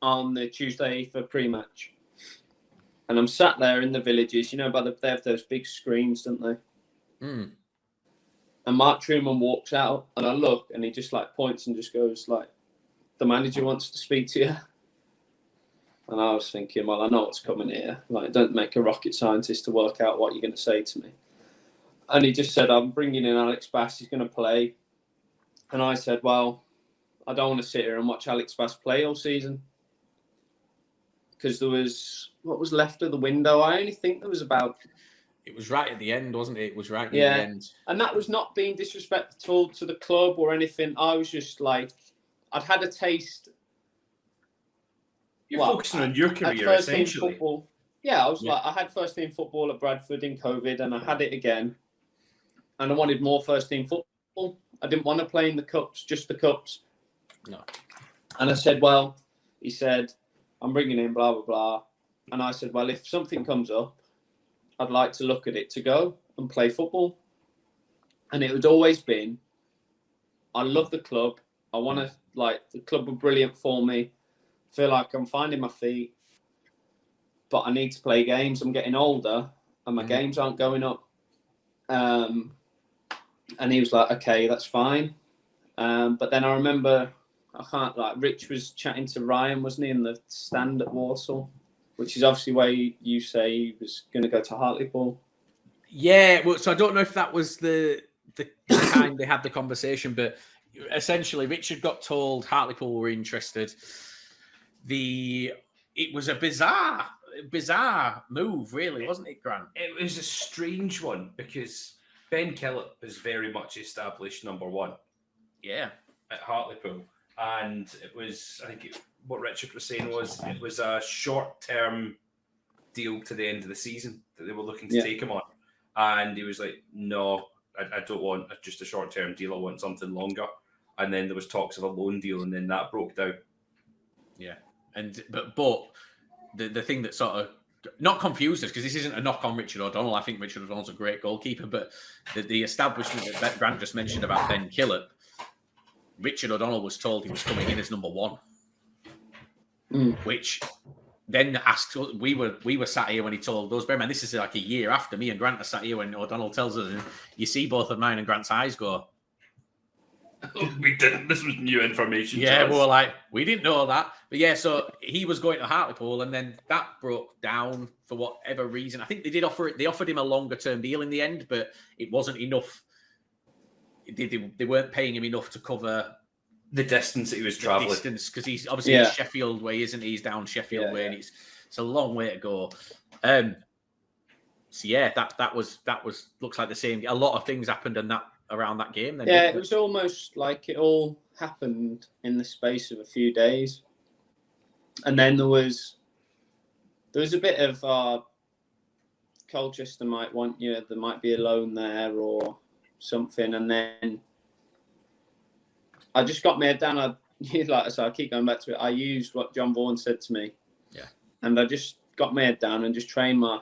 on the Tuesday for pre-match. And I'm sat there in the villages, they have those big screens, don't they? Mm. And Mark Truman walks out, and I look, and he just like points and just goes like, "The manager wants to speak to you." And I was thinking, well, I know what's coming here. Like, don't make a rocket scientist to work out what you're going to say to me. And he just said, "I'm bringing in Alex Bass. He's going to play." And I said, "Well, I don't want to sit here and watch Alex Bass play all season." Because there was, what was left of the window? I only think there was about... It was right at the end, wasn't it? It was right near the end. And that was not being disrespectful to the club or anything. I was just like, I'd had a taste. You're focusing on your career, essentially. Football. Yeah, I was like, I had first team football at Bradford in COVID, and I had it again. And I wanted more first team football. I didn't want to play in the cups, just the cups. No. And I said, well, he said, I'm bringing in blah, blah, blah. And I said, well, if something comes up, I'd like to look at it to go and play football. And it had always been, I love the club. I want to, the club were brilliant for me. Feel like I'm finding my feet. But I need to play games. I'm getting older and my games aren't going up. And he was like, okay, that's fine. But then I remember, Rich was chatting to Ryan, wasn't he, in the stand at Walsall? Which is obviously where you say he was going to go to Hartlepool. Yeah, well, so I don't know if that was the time they had the conversation, but essentially Richard got told Hartlepool were interested. It was a bizarre move, really, wasn't it, Grant? It was a strange one because Ben Killip is very much established number one. Yeah, at Hartlepool. And it was, what Richard was saying was it was a short-term deal to the end of the season that they were looking to take him on. And he was like, no, I don't want just a short-term deal. I want something longer. And then there was talks of a loan deal, and then that broke down. Yeah. But the thing that sort of not confused us, because this isn't a knock on Richard O'Donnell. I think Richard O'Donnell's a great goalkeeper, but the establishment that Grant just mentioned about Ben Killip, Richard O'Donnell was told he was coming in as number one, which then asked, we were sat here when he told us, bear in mind, this is like a year after me and Grant are sat here when O'Donnell tells us, and you see both of mine and Grant's eyes go, we didn't. This was new information. Yeah, we were like, we didn't know that. But yeah, so he was going to Hartlepool, and then that broke down for whatever reason. I think they offered him a longer term deal in the end, but it wasn't enough. They weren't paying him enough to cover the distance that he was traveling. Because he's obviously in Sheffield way, isn't he? He's down Sheffield way, and it's a long way to go. So yeah, that was looks like the same. A lot of things happened around that game. Then, it was almost like it all happened in the space of a few days, and then there was a bit of Colchester might want you. There might be a loan there or something, and then I just got my head down. Like I said, I keep going back to it. I used what John Vaughan said to me, and I just got my head down and just trained my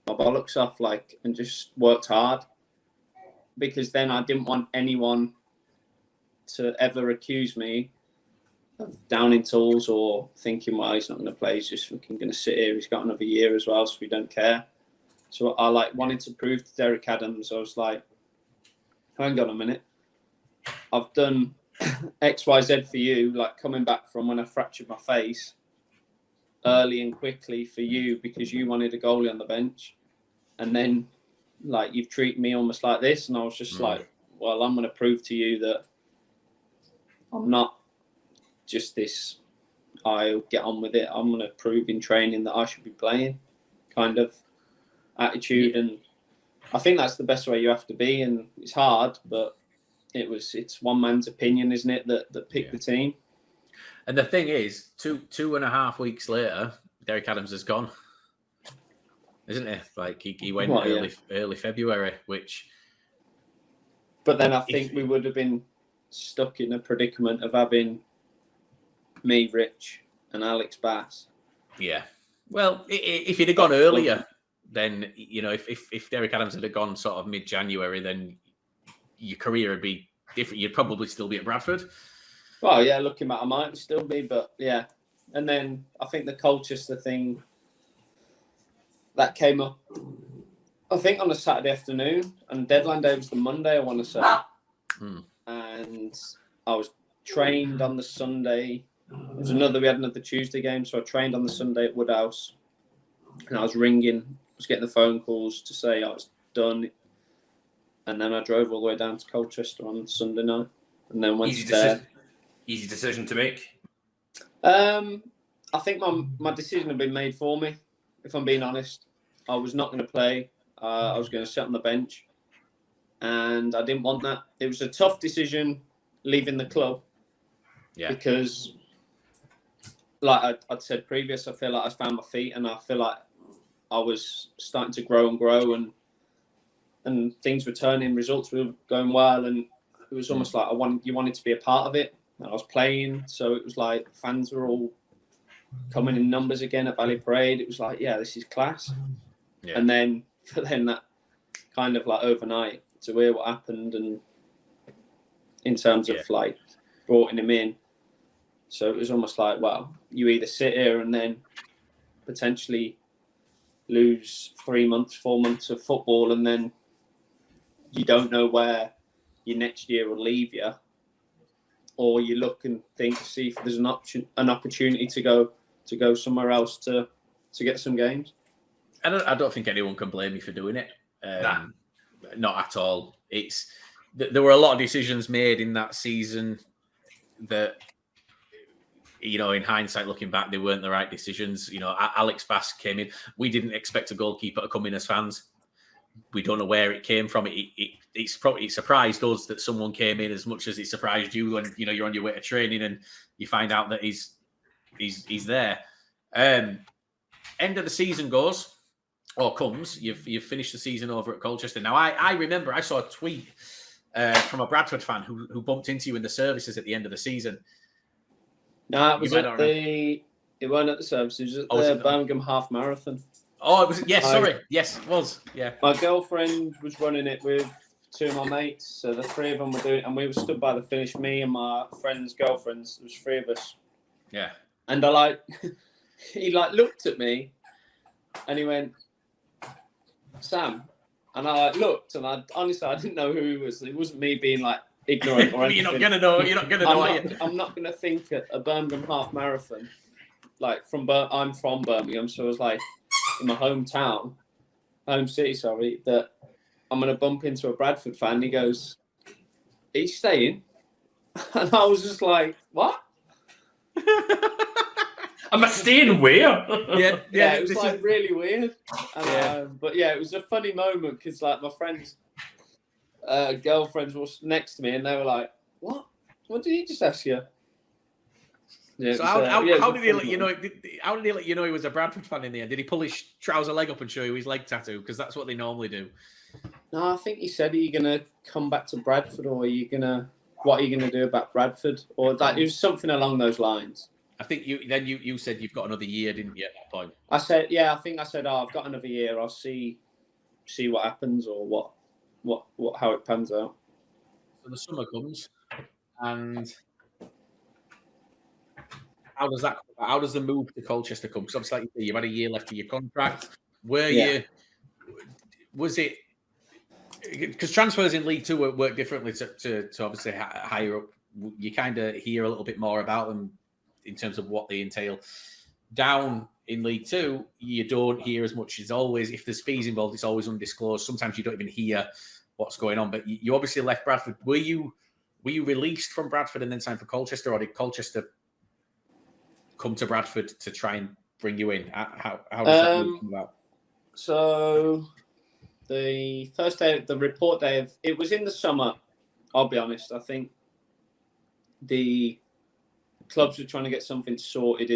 bollocks off, and just worked hard. Because then I didn't want anyone to ever accuse me of downing tools or thinking, well, he's not going to play. He's just fucking going to sit here. He's got another year as well, so we don't care. So I wanted to prove to Derek Adams. I was like, hang on a minute. I've done X, Y, Z for you, coming back from when I fractured my face early and quickly for you because you wanted a goalie on the bench. And then you've treated me almost like this, and I was just like, well, I'm going to prove to you that I'm not just this, I'll get on with it. I'm going to prove in training that I should be playing kind of attitude. And I think that's the best way you have to be. And it's hard, but it's one man's opinion, isn't it, that picked the team. And the thing is, 2.5 weeks later, Derek Adams has gone. Isn't it? He went early February, which. But then I think we would have been stuck in a predicament of having me, Rich, and Alex Bass. Yeah. Well, if he'd have gone earlier, then if Derek Adams had gone sort of mid-January, then your career would be different. You'd probably still be at Bradford. Well, yeah, looking back, I might still be, but yeah. And then I think the Colchester thing. That came up, I think, on a Saturday afternoon, and deadline day was the Monday, I want to say. And I was trained on the Sunday. We had another Tuesday game, so I trained on the Sunday at Woodhouse. And I was getting the phone calls to say I was done. And then I drove all the way down to Colchester on Sunday night, and then went there. Easy decision to make? I think my decision had been made for me. If I'm being honest, I was not going to play. I was going to sit on the bench, and I didn't want that. It was a tough decision leaving the club, because, like I'd said previous, I feel like I found my feet, and I feel like I was starting to grow, and things were turning. Results were going well, and it was almost like you wanted to be a part of it. And I was playing, so it was like fans were all coming in numbers again at Valley Parade. It was like, yeah, this is class. Yeah. And then that kind of overnight to hear what happened, and in terms of brought him in. So it was almost like, well, you either sit here and then potentially lose 3 months, 4 months of football, and then you don't know where your next year will leave you, or you look and think, see if there's an opportunity to go somewhere else to get some games. I don't think anyone can blame you for doing it. Not at all. There were a lot of decisions made in that season that, in hindsight, looking back, they weren't the right decisions. Alex Bass came in. We didn't expect a goalkeeper to come in as fans. We don't know where it came from. It surprised us that someone came in as much as it surprised you when you're on your way to training and you find out that he's there. End of the season comes. You've finished the season over at Colchester. Now I remember I saw a tweet from a Bradford fan who bumped into you in the services at the end of the season. No, it was it wasn't at the services. It was at the Birmingham Half Marathon. Oh, it was. Yes, sorry. Yes, it was. Yeah. My girlfriend was running it with two of my mates, so the three of them were doing, and we were stood by the finish. Me and my friend's girlfriends. There was three of us. Yeah. And I he like looked at me and he went, Sam. And I like looked and I honestly I didn't know who he was. It wasn't me being like ignorant or anything. You're not gonna know. You're not gonna know. I'm not gonna think a Birmingham half marathon. Like I'm from Birmingham, so it was like in my home city, that I'm gonna bump into a Bradford fan. He goes, "Are you staying?" And I was just like, "What?" Am I staying where? Yeah. It was like really weird. And, but yeah, it was a funny moment because like my friends, girlfriends were next to me, and they were like, "What? What did he just ask you?" Yeah, So how did he let you know? How did he let you know he was a Bradford fan in the end? Did he pull his trouser leg up and show you his leg tattoo? Because that's what they normally do. No, I think he said, "Are you gonna come back to Bradford, or what are you gonna do about Bradford?" Or like it was something along those lines. I think you said you've got another year, didn't you? At that point, I said, "Yeah, I think I said, I've got another year. I'll see what happens or what how it pans out." So the summer comes, and how does the move to Colchester come? Because obviously, like you say, you've had a year left of your contract. Was it because transfers in League Two work differently to obviously higher up? You kind of hear a little bit more about them in terms of what they entail. Down in League Two, you don't hear as much. As always, if there's fees involved, it's always undisclosed. Sometimes you don't even hear what's going on. But you obviously left Bradford. Were you released from Bradford and then signed for Colchester, or did Colchester come to Bradford to try and bring you in? How does that move come about? So the first day, the report day it was in the summer. I'll be honest. I think the clubs were trying to get something sorted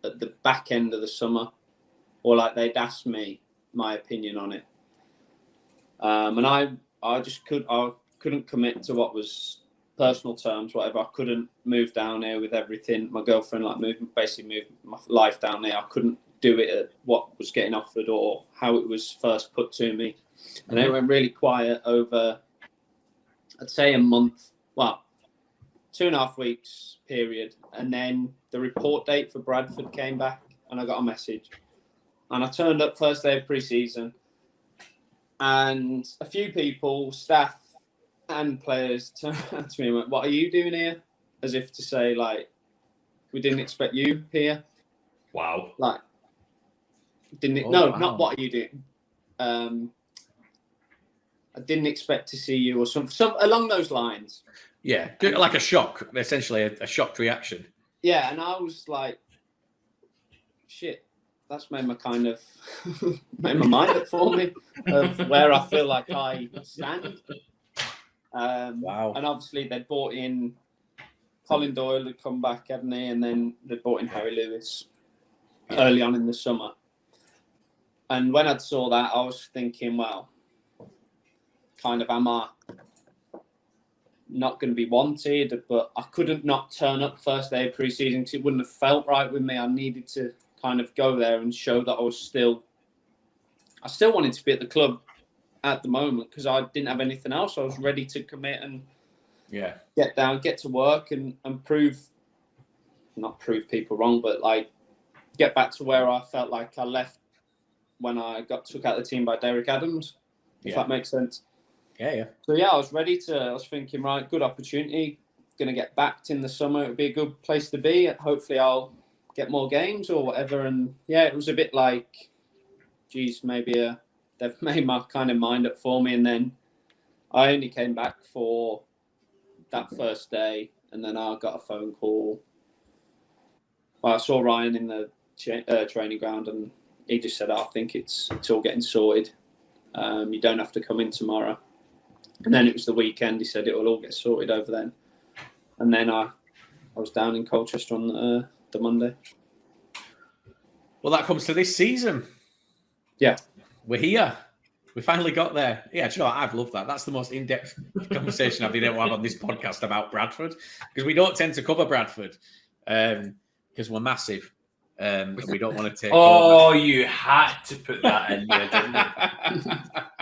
at the back end of the summer, or like they'd asked me my opinion on it, and I just couldn't commit to what was personal terms, whatever. I couldn't move down here with everything. My girlfriend moved my life down there. I couldn't do it at what was getting offered or how it was first put to me, and it went really quiet over, I'd say, a month. Well, 2.5 weeks period, and then the report date for Bradford came back, and I got a message, and I turned up first day of pre-season, and a few people, staff and players, turned to me and went, "What are you doing here?" As if to say, like, "We didn't expect you here." Wow. Like, Wow. Not what are you doing. I didn't expect to see you, or some along those lines. Yeah, like a shock, essentially a shocked reaction. Yeah, and I was like, shit, that's made my made my mind up for me of where I feel like I stand. Wow. And obviously they brought in Colin Doyle had come back, hadn't he? And then they brought in Harry Lewis early on in the summer. And when I saw that, I was thinking, well, kind of, am I not going to be wanted? But I couldn't not turn up first day of pre-season because it wouldn't have felt right with me. I needed to kind of go there and show that I still wanted to be at the club at the moment because I didn't have anything else. I was ready to commit and get down, get to work and not prove people wrong, but like get back to where I felt like I left when I got took out of the team by Derek Adams, if that makes sense. Yeah. So I was ready to. I was thinking, right, good opportunity. Going to get backed in the summer. It would be a good place to be. Hopefully, I'll get more games or whatever. And it was a bit like, geez, maybe they've made my kind of mind up for me. And then I only came back for that first day, and then I got a phone call. Well, I saw Ryan in the training ground, and he just said, "I think it's all getting sorted. You don't have to come in tomorrow." And then it was the weekend. He said it will all get sorted over then. And then I was down in Colchester on the Monday. Well, that comes to this season. Yeah. We're here. We finally got there. Yeah, do you know what? I've loved that. That's the most in-depth conversation I've been able to have on this podcast about Bradford, because we don't tend to cover Bradford because we're massive. We don't want to take. Oh, you had to put that in there, didn't you?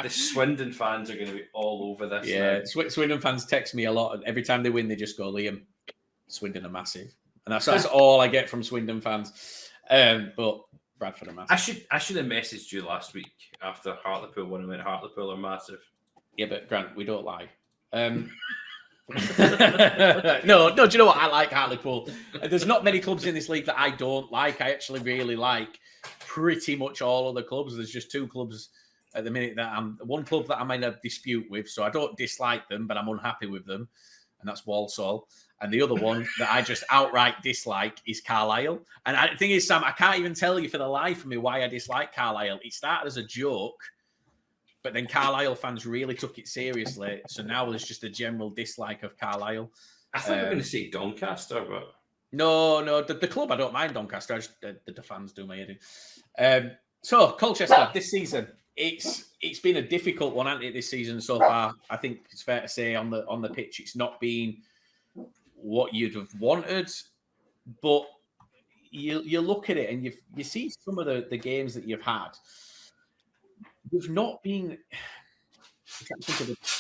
The Swindon fans are going to be all over this. Yeah, Swindon fans text me a lot, and every time they win, they just go, "Liam, Swindon are massive." and that's all I get from Swindon fans. But Bradford are massive. I should have messaged you last week after Hartlepool when I went Hartlepool are massive. Yeah, but Grant, we don't lie. No, do you know what? I like Hartlepool. There's not many clubs in this league that I don't like. I actually really like pretty much all other clubs. There's just 2 clubs at the minute one club that I'm in a dispute with, so I don't dislike them, but I'm unhappy with them, and that's Walsall. And the other one that I just outright dislike is Carlisle. And the thing is, Sam, I can't even tell you for the life of me why I dislike Carlisle. It started as a joke, but then Carlisle fans really took it seriously. So now there's just a general dislike of Carlisle. I thought you were going to say Doncaster, but... No, the club, I don't mind Doncaster. The fans do my head in. So, Colchester, this season, it's been a difficult one, hasn't it, this season so far? I think it's fair to say on the pitch, it's not been what you'd have wanted, but you look at it and you see some of the games that you've had. You've not been. I can't think of it's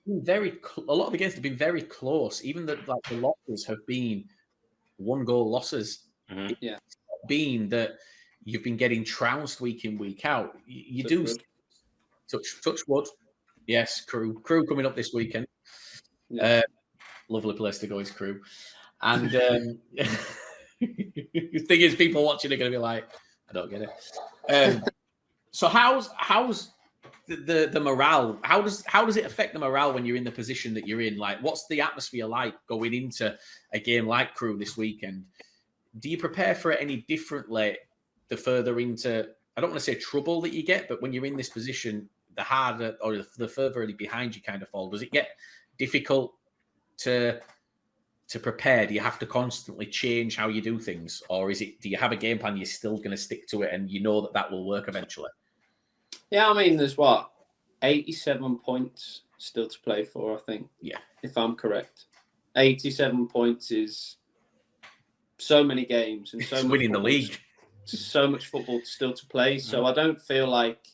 been a lot of the games have been very close. Even the losses have been 1-goal losses. Mm-hmm. Yeah, it's not been that you've been getting trounced week in, week out. You do touch wood. Yes, Crew coming up this weekend. Yeah. Lovely place to go is Crew. And the thing is, people watching are going to be like, I don't get it. So how's the morale? How does it affect the morale when you're in the position that you're in? Like, what's the atmosphere like going into a game like Crew this weekend? Do you prepare for it any differently the further into, I don't want to say trouble that you get, but when you're in this position, the harder or the further behind you kind of fall? Does it get difficult to prepare? Do you have to constantly change how you do things, or do you have a game plan, you're still going to stick to it and you know that will work eventually? Yeah, I mean, there's 87 points still to play for, I think. Yeah, if I'm correct. 87 points is so many games and so much winning the league. So much football still to play. So I don't feel like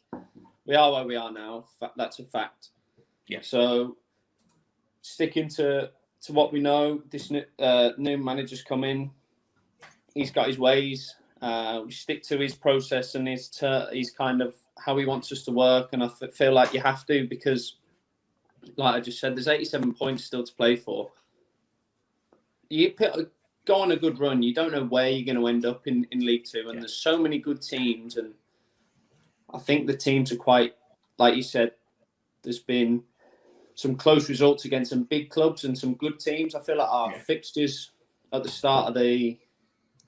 we are where we are now. That's a fact. Yeah. So sticking to what we know, this new manager's come in. He's got his ways. We stick to his process and his kind of how he wants us to work. And I feel like you have to, because, like I just said, there's 87 points still to play for. You go on a good run. You don't know where you're going to end up in League Two. And there's so many good teams. And I think the teams are quite, like you said, there's been some close results against some big clubs and some good teams. I feel like our fixtures at the start of the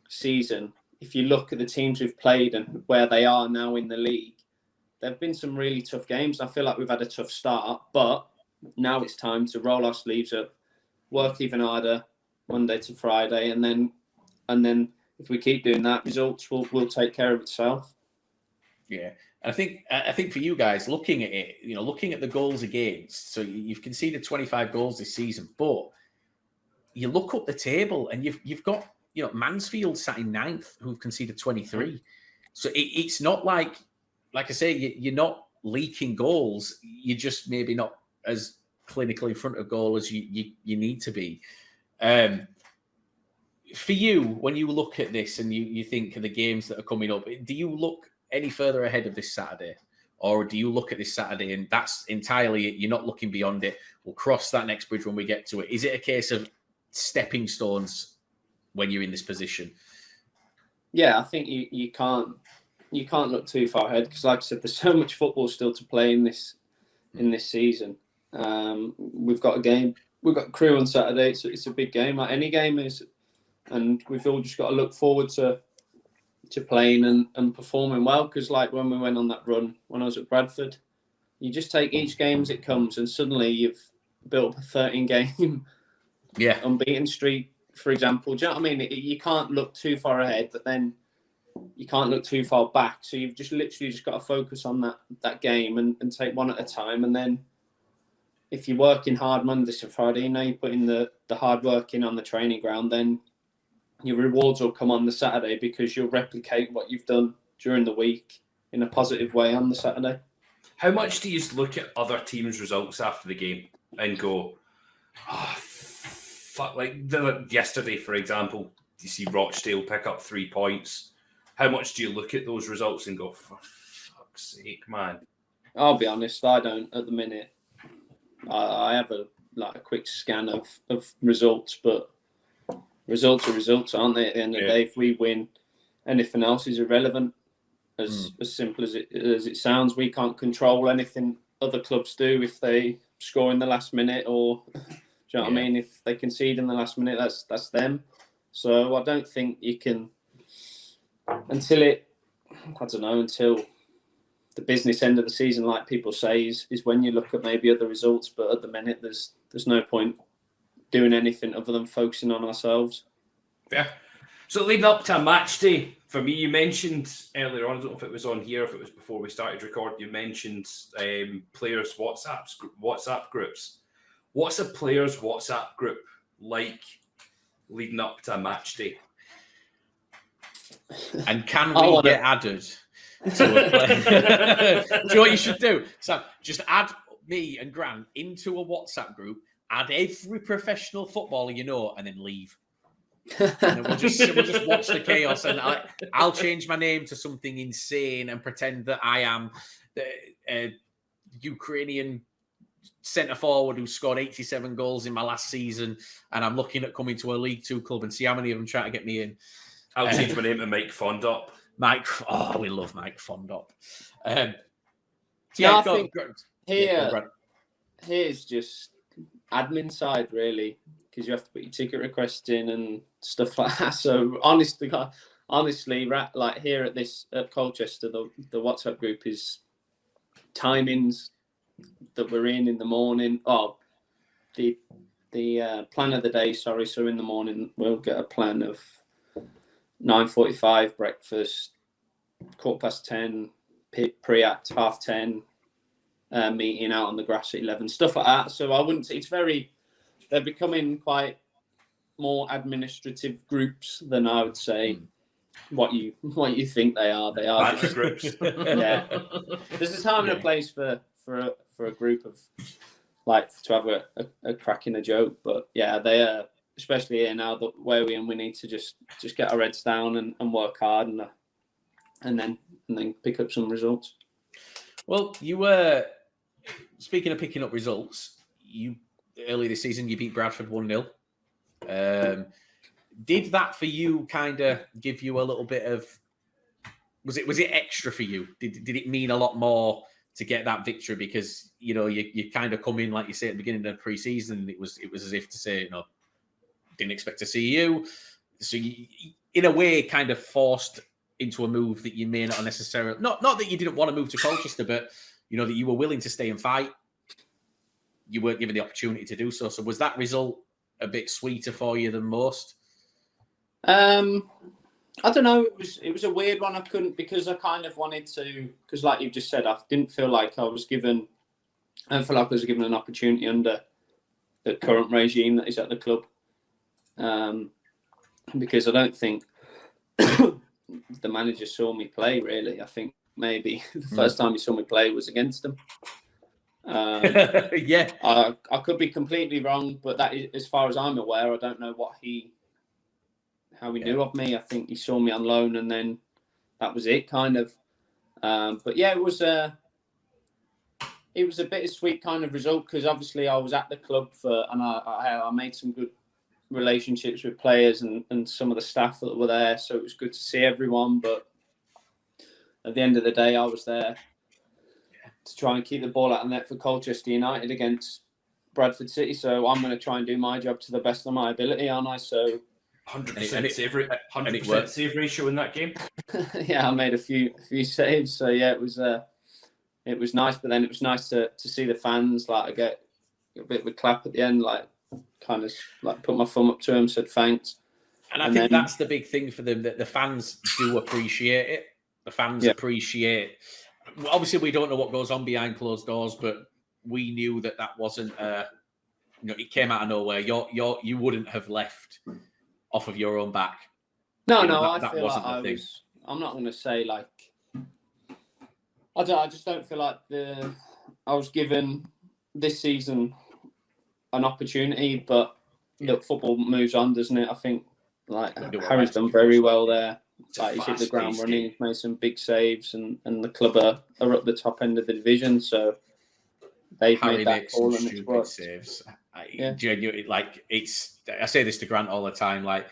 season, if you look at the teams we've played and where they are now in the league, there have been some really tough games. I feel like we've had a tough start, but now it's time to roll our sleeves up, work even harder Monday to Friday, and then if we keep doing that, results will take care of itself. Yeah. I think for you guys, looking at it, looking at the goals against, so you've conceded 25 goals this season, but you look up the table and you've got, Mansfield sat in 9th who've conceded 23. So it's not like I say, you're not leaking goals. You're just maybe not as clinical in front of goal as you need to be. For you, when you look at this and you think of the games that are coming up, do you look any further ahead of this Saturday, or do you look at this Saturday and that's entirely, you're not looking beyond it? We'll cross that next bridge when we get to it. Is it a case of stepping stones when you're in this position? Yeah, I think you can't look too far ahead, because, like I said, there's so much football still to play in this season. We've got a game, we've got Crew on Saturday, so it's a big game, like any game is, and we've all just got to look forward to playing and performing well, because like when we went on that run when I was at Bradford, you just take each game as it comes, and suddenly you've built up a 13-game unbeaten streak, for example. Do you know what I mean? You can't look too far ahead, but then you can't look too far back. So you've just literally got to focus on that game and take one at a time. And then if you're working hard Monday to Friday, you're putting the hard work in on the training ground, then your rewards will come on the Saturday, because you'll replicate what you've done during the week in a positive way on the Saturday. How much do you look at other teams' results after the game and go, yesterday, for example, you see Rochdale pick up 3 points. How much do you look at those results and go, for fuck's sake, man? I'll be honest, I don't at the minute. I have a quick scan of results, but results are results, aren't they? At the end of the day, if we win, anything else is irrelevant. As simple as it sounds, we can't control anything other clubs do. If they score in the last minute, or do you know what I mean? If they concede in the last minute, that's them. So I don't think you can until the business end of the season, like people say, is when you look at maybe other results. But at the minute, there's no point doing anything other than focusing on ourselves. Yeah. So leading up to a match day, for me, you mentioned earlier on, I don't know if it was on here, if it was before we started recording, you mentioned players' WhatsApp groups. What's a player's WhatsApp group like leading up to a match day? And can we get added to a play? Do you know what you should do? So just add me and Grant into a WhatsApp group, add every professional footballer you know, and then leave. And then we'll just watch the chaos, and I'll change my name to something insane and pretend that I am the Ukrainian centre forward who scored 87 goals in my last season, and I'm looking at coming to a League Two club and see how many of them try to get me in. I'll change my name to Mike Fondop. We love Mike Fondop. I think here's just admin side really, because you have to put your ticket request in and stuff like that. So honestly, like here at Colchester, the WhatsApp group is timings that we're in the morning. Oh, the plan of the day. Sorry, so in the morning we'll get a plan of 9:45 breakfast, 10:15 pre-act, 10:30 meeting out on the grass at 11, stuff like that. So I wouldn't. They're becoming quite more administrative groups than I would say what you think they are. They are just groups. Yeah, there's a time and a place for a group of like to have a crack in a joke, but yeah, they are. Especially here now that where we need to just get our heads down and work hard and then pick up some results. Well, you were speaking of picking up results. You early this season you beat Bradford 1-0. Did that for you kind of give you a little bit of? Was it extra for you? Did it mean a lot more to get that victory because you kind of come in like you say at the beginning of the pre-season? It was as if to say didn't expect to see you. So you, in a way, kind of forced into a move that you may not necessarily... Not that you didn't want to move to Colchester, but, that you were willing to stay and fight. You weren't given the opportunity to do so. So was that result a bit sweeter for you than most? I don't know. It was a weird one. I couldn't, because I kind of wanted to... Because like you just said, I didn't feel like I was given... I don't feel like I was given an opportunity under the current regime that is at the club. Because I don't think the manager saw me play, really. I think maybe the first time he saw me play was against them. Yeah. I could be completely wrong, but that is, as far as I'm aware, I don't know how he knew of me. I think he saw me on loan and then that was it, kind of. But yeah, it was a bittersweet kind of result because obviously I was at the club and I made some good relationships with players and some of the staff that were there, so it was good to see everyone. But at the end of the day, I was there to try and keep the ball out of the net for Colchester United against Bradford City. So I'm going to try and do my job to the best of my ability, aren't I? So 100% save rate, 100% save ratio in that game. Yeah, I made a few saves. So yeah, it was nice. But then it was nice to see the fans. Like I get a bit of a clap at the end, like kind of like put my thumb up to him, said thanks. And I think that's the big thing for them, that the fans do appreciate it. The fans appreciate. Obviously, we don't know what goes on behind closed doors, but we knew that wasn't. It came out of nowhere. You wouldn't have left off of your own back. No, I feel like I was. I'm not going to say like. I just don't feel like I was given this season an opportunity, but look, football moves on, doesn't it? I think like Do what Harry's right done to very do. well there. It's a Like he's hit the ground fast-paced running, game. he's made some big saves, and the club are up the top end of the division. So they've Harry made that makes some call, and it's stupid worked. saves. Yeah. Genuinely, like I say this to Grant all the time. Like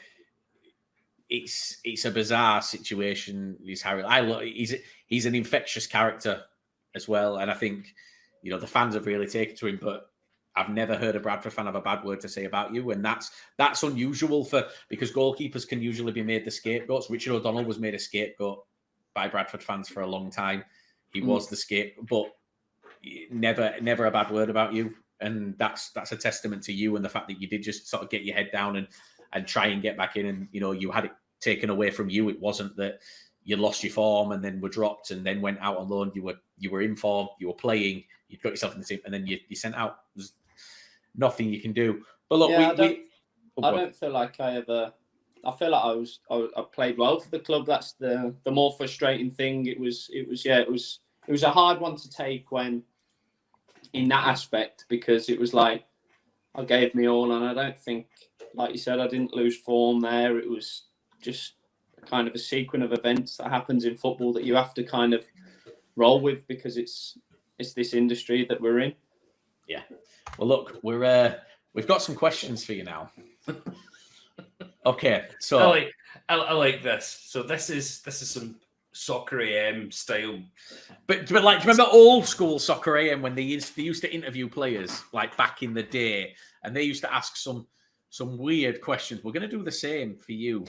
it's a bizarre situation. He's Harry. He's an infectious character as well, and I think the fans have really taken to him. But I've never heard a Bradford fan have a bad word to say about you, and that's unusual because goalkeepers can usually be made the scapegoats. Richard O'Donnell was made a scapegoat by Bradford fans for a long time. He was the scapegoat, but never a bad word about you, and that's a testament to you and the fact that you did just sort of get your head down and try and get back in, and you had it taken away from you. It wasn't that you lost your form and then were dropped and then went out on loan. You were in form, you were playing, you'd got yourself in the team, and then you sent out. There's nothing you can do. But look, Yeah, I don't feel like I feel like I played well for the club. That's the more frustrating thing. It was a hard one to take when in that aspect, because it was like I gave me all, and I don't think, like you said, I didn't lose form there. It was just kind of a sequence of events that happens in football that you have to kind of roll with, because it's this industry that we're in. Yeah. Well, look, we've got some questions for you now. Okay, so I like this. So this is some Soccer AM style. But like, do you remember old school Soccer AM when they used to interview players like back in the day, and they used to ask some weird questions? We're going to do the same for you.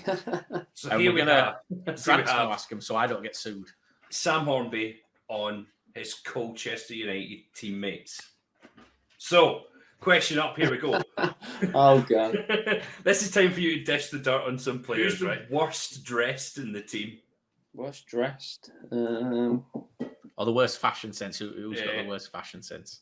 So and here we're we gonna have. Grant's going to ask them so I don't get sued. Sam Hornby on his Colchester United teammates. So, question up. Here we go. Oh god. This is time for you to dish the dirt on some players. Who's the right? Worst dressed in the team? Worst dressed. Or the worst fashion sense? Who's got Yeah. the worst fashion sense?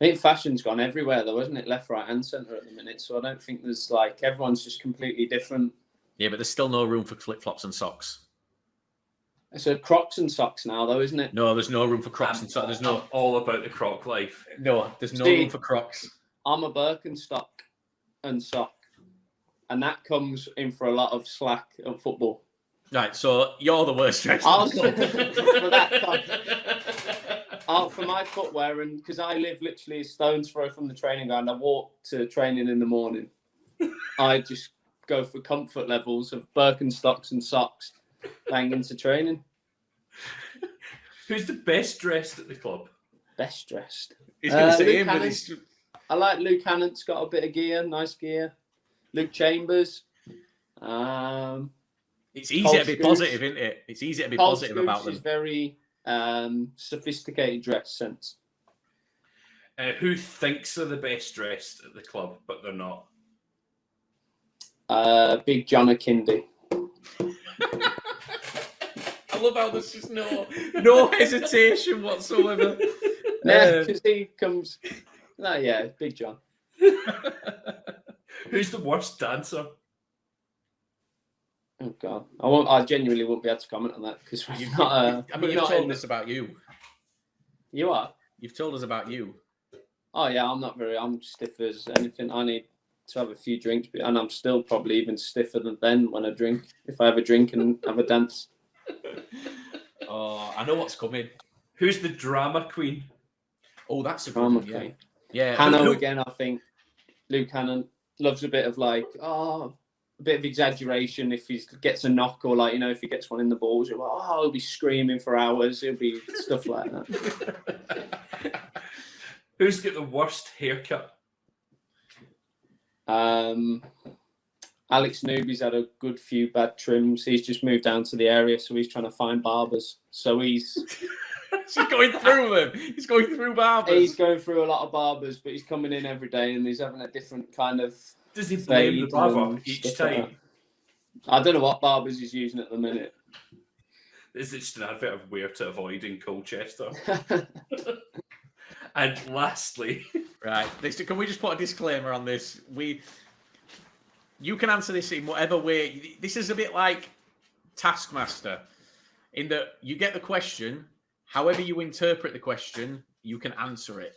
I think fashion's gone everywhere though, isn't it? Left, right, and centre at the minute. So I don't think there's like everyone's just completely different. Yeah, but there's still no room for flip flops and socks. It's a Crocs and socks now, though, isn't it? No, there's no room for Crocs and socks. I'm all about the Croc life. No See, room for Crocs. I'm a Birkenstock and sock, and that comes in for a lot of slack at football. Right, so you're the worst dressed. For my footwear, and because I live literally a stone's throw from the training ground, I walk to training in the morning. I just go for comfort levels of Birkenstocks and socks, bang into training. Who's the best dressed at the club? Best dressed. He's going to say Luke him, but Hannon. he's... I like Luke Hannon's got a bit of gear, nice gear. Luke Chambers. It's easy to be positive, isn't it? It's easy to be positive about them. Is very sophisticated dress sense. Who thinks they're the best dressed at the club, but they're not? Big John Akindi. I love how there's just no hesitation whatsoever. Yeah, because he comes. No, yeah, Big John. Who's the worst dancer? Oh God, I genuinely won't be able to comment on that because we're not. You've told us about you. You are. You've told us about you. Oh yeah, I'm stiff as anything. I need to have a few drinks, and I'm still probably even stiffer than then when I drink. If I have a drink and have a dance. Oh, I know what's coming. Who's the drama queen? Oh, that's a good Drama one. queen. Yeah. Hanno again. I think Luke Hannon loves a bit of like a bit of exaggeration. If he gets a knock or like if he gets one in the balls, he'll be screaming for hours. It'll be stuff like that. Who's got the worst haircut? Alex Newby's had a good few bad trims. He's just moved down to the area, so he's trying to find barbers. So he's going through them. He's going through barbers. He's going through a lot of barbers, but he's coming in every day and he's having a different kind of. Does he blame the barber each time? Like I don't know what barbers he's using at the minute. This is just an advert of where to avoid in Colchester. And lastly, right, can we just put a disclaimer on this? You can answer this in whatever way. This is a bit like Taskmaster, in that you get the question, however you interpret the question, you can answer it.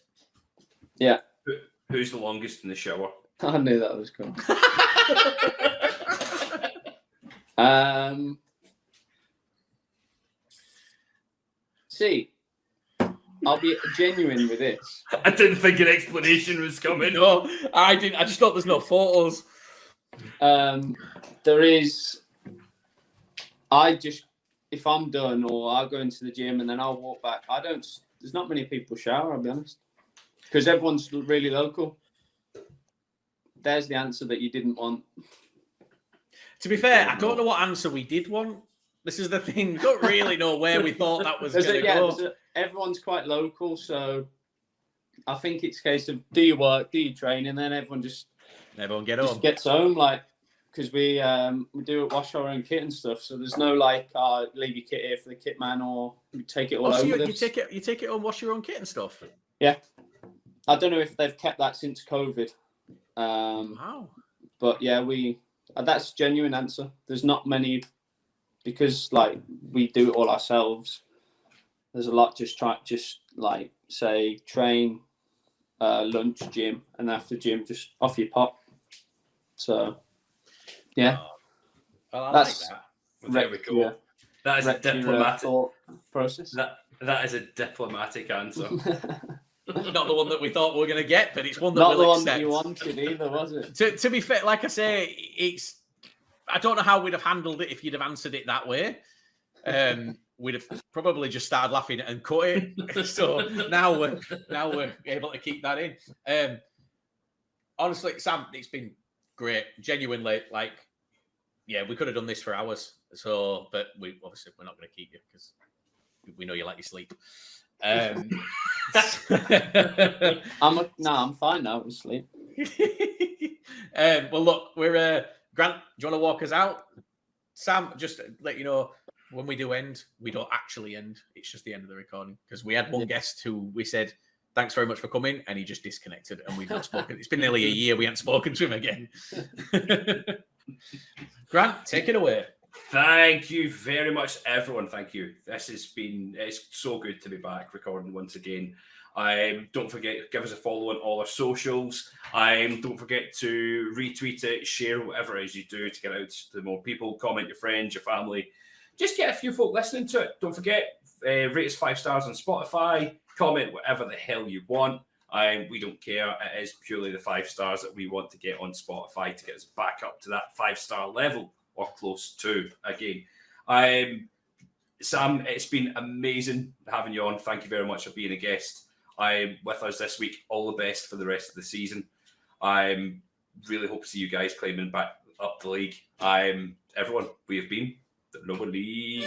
Yeah. Who's the longest in the shower? I knew that was coming. See, I'll be genuine with this. I didn't think an explanation was coming. No, I didn't. I just thought there's no photos. There is. If I'm done or I'll go into the gym and then I'll walk back. There's not many people shower, I'll be honest, because everyone's really local. There's the answer that you didn't want. To be fair, I don't know what answer we did want. This is the thing. We don't really know where we thought that was going to go. Everyone's quite local, so I think it's a case of do your work, do your training, and then everyone gets home, like, because we do it, wash our own kit and stuff. So there's no like, leave your kit here for the kit man, or we take it all over. You take it home, wash your own kit and stuff. Yeah, I don't know if they've kept that since COVID. Wow. But yeah, that's a genuine answer. There's not many, because like we do it all ourselves. There's a lot just like say train, lunch, gym, and after gym just off your pop. So yeah, well, that's like that. There we go. Yeah. That is a diplomatic thought process. That is a diplomatic answer. Not the one that we thought we were going to get, but it's one that not we'll the one accept. that you wanted either, was it? To be fair, like I say, I don't know how we'd have handled it if you'd have answered it that way. We'd have probably just started laughing and cut it. So now we're able to keep that in. Honestly, Sam, it's been great. Genuinely, like, yeah, we could have done this for hours. So, but we're not going to keep you because we know you like your sleep. I'm fine now with sleep. Well, look, we're Grant. Do you want to walk us out? Sam, just let you know, when we do end, we don't actually end. It's just the end of the recording because we had one guest who we said thanks very much for coming, and he just disconnected, and we've not spoken. It's been nearly a year we haven't spoken to him again. Grant, take it away. Thank you very much, everyone. Thank you. It's so good to be back recording once again. Don't forget, give us a follow on all our socials. Don't forget to retweet it, share whatever it is you do to get out to more people. Comment your friends, your family. Just get a few folk listening to it. Don't forget, rate us 5 stars on Spotify. Comment whatever the hell you want. We don't care. It is purely the 5 stars that we want to get on Spotify to get us back up to that 5-star level or close to again. Sam, it's been amazing having you on. Thank you very much for being a guest. With us this week. All the best for the rest of the season. Really hope to see you guys climbing back up the league. Everyone, we have been the Lower League.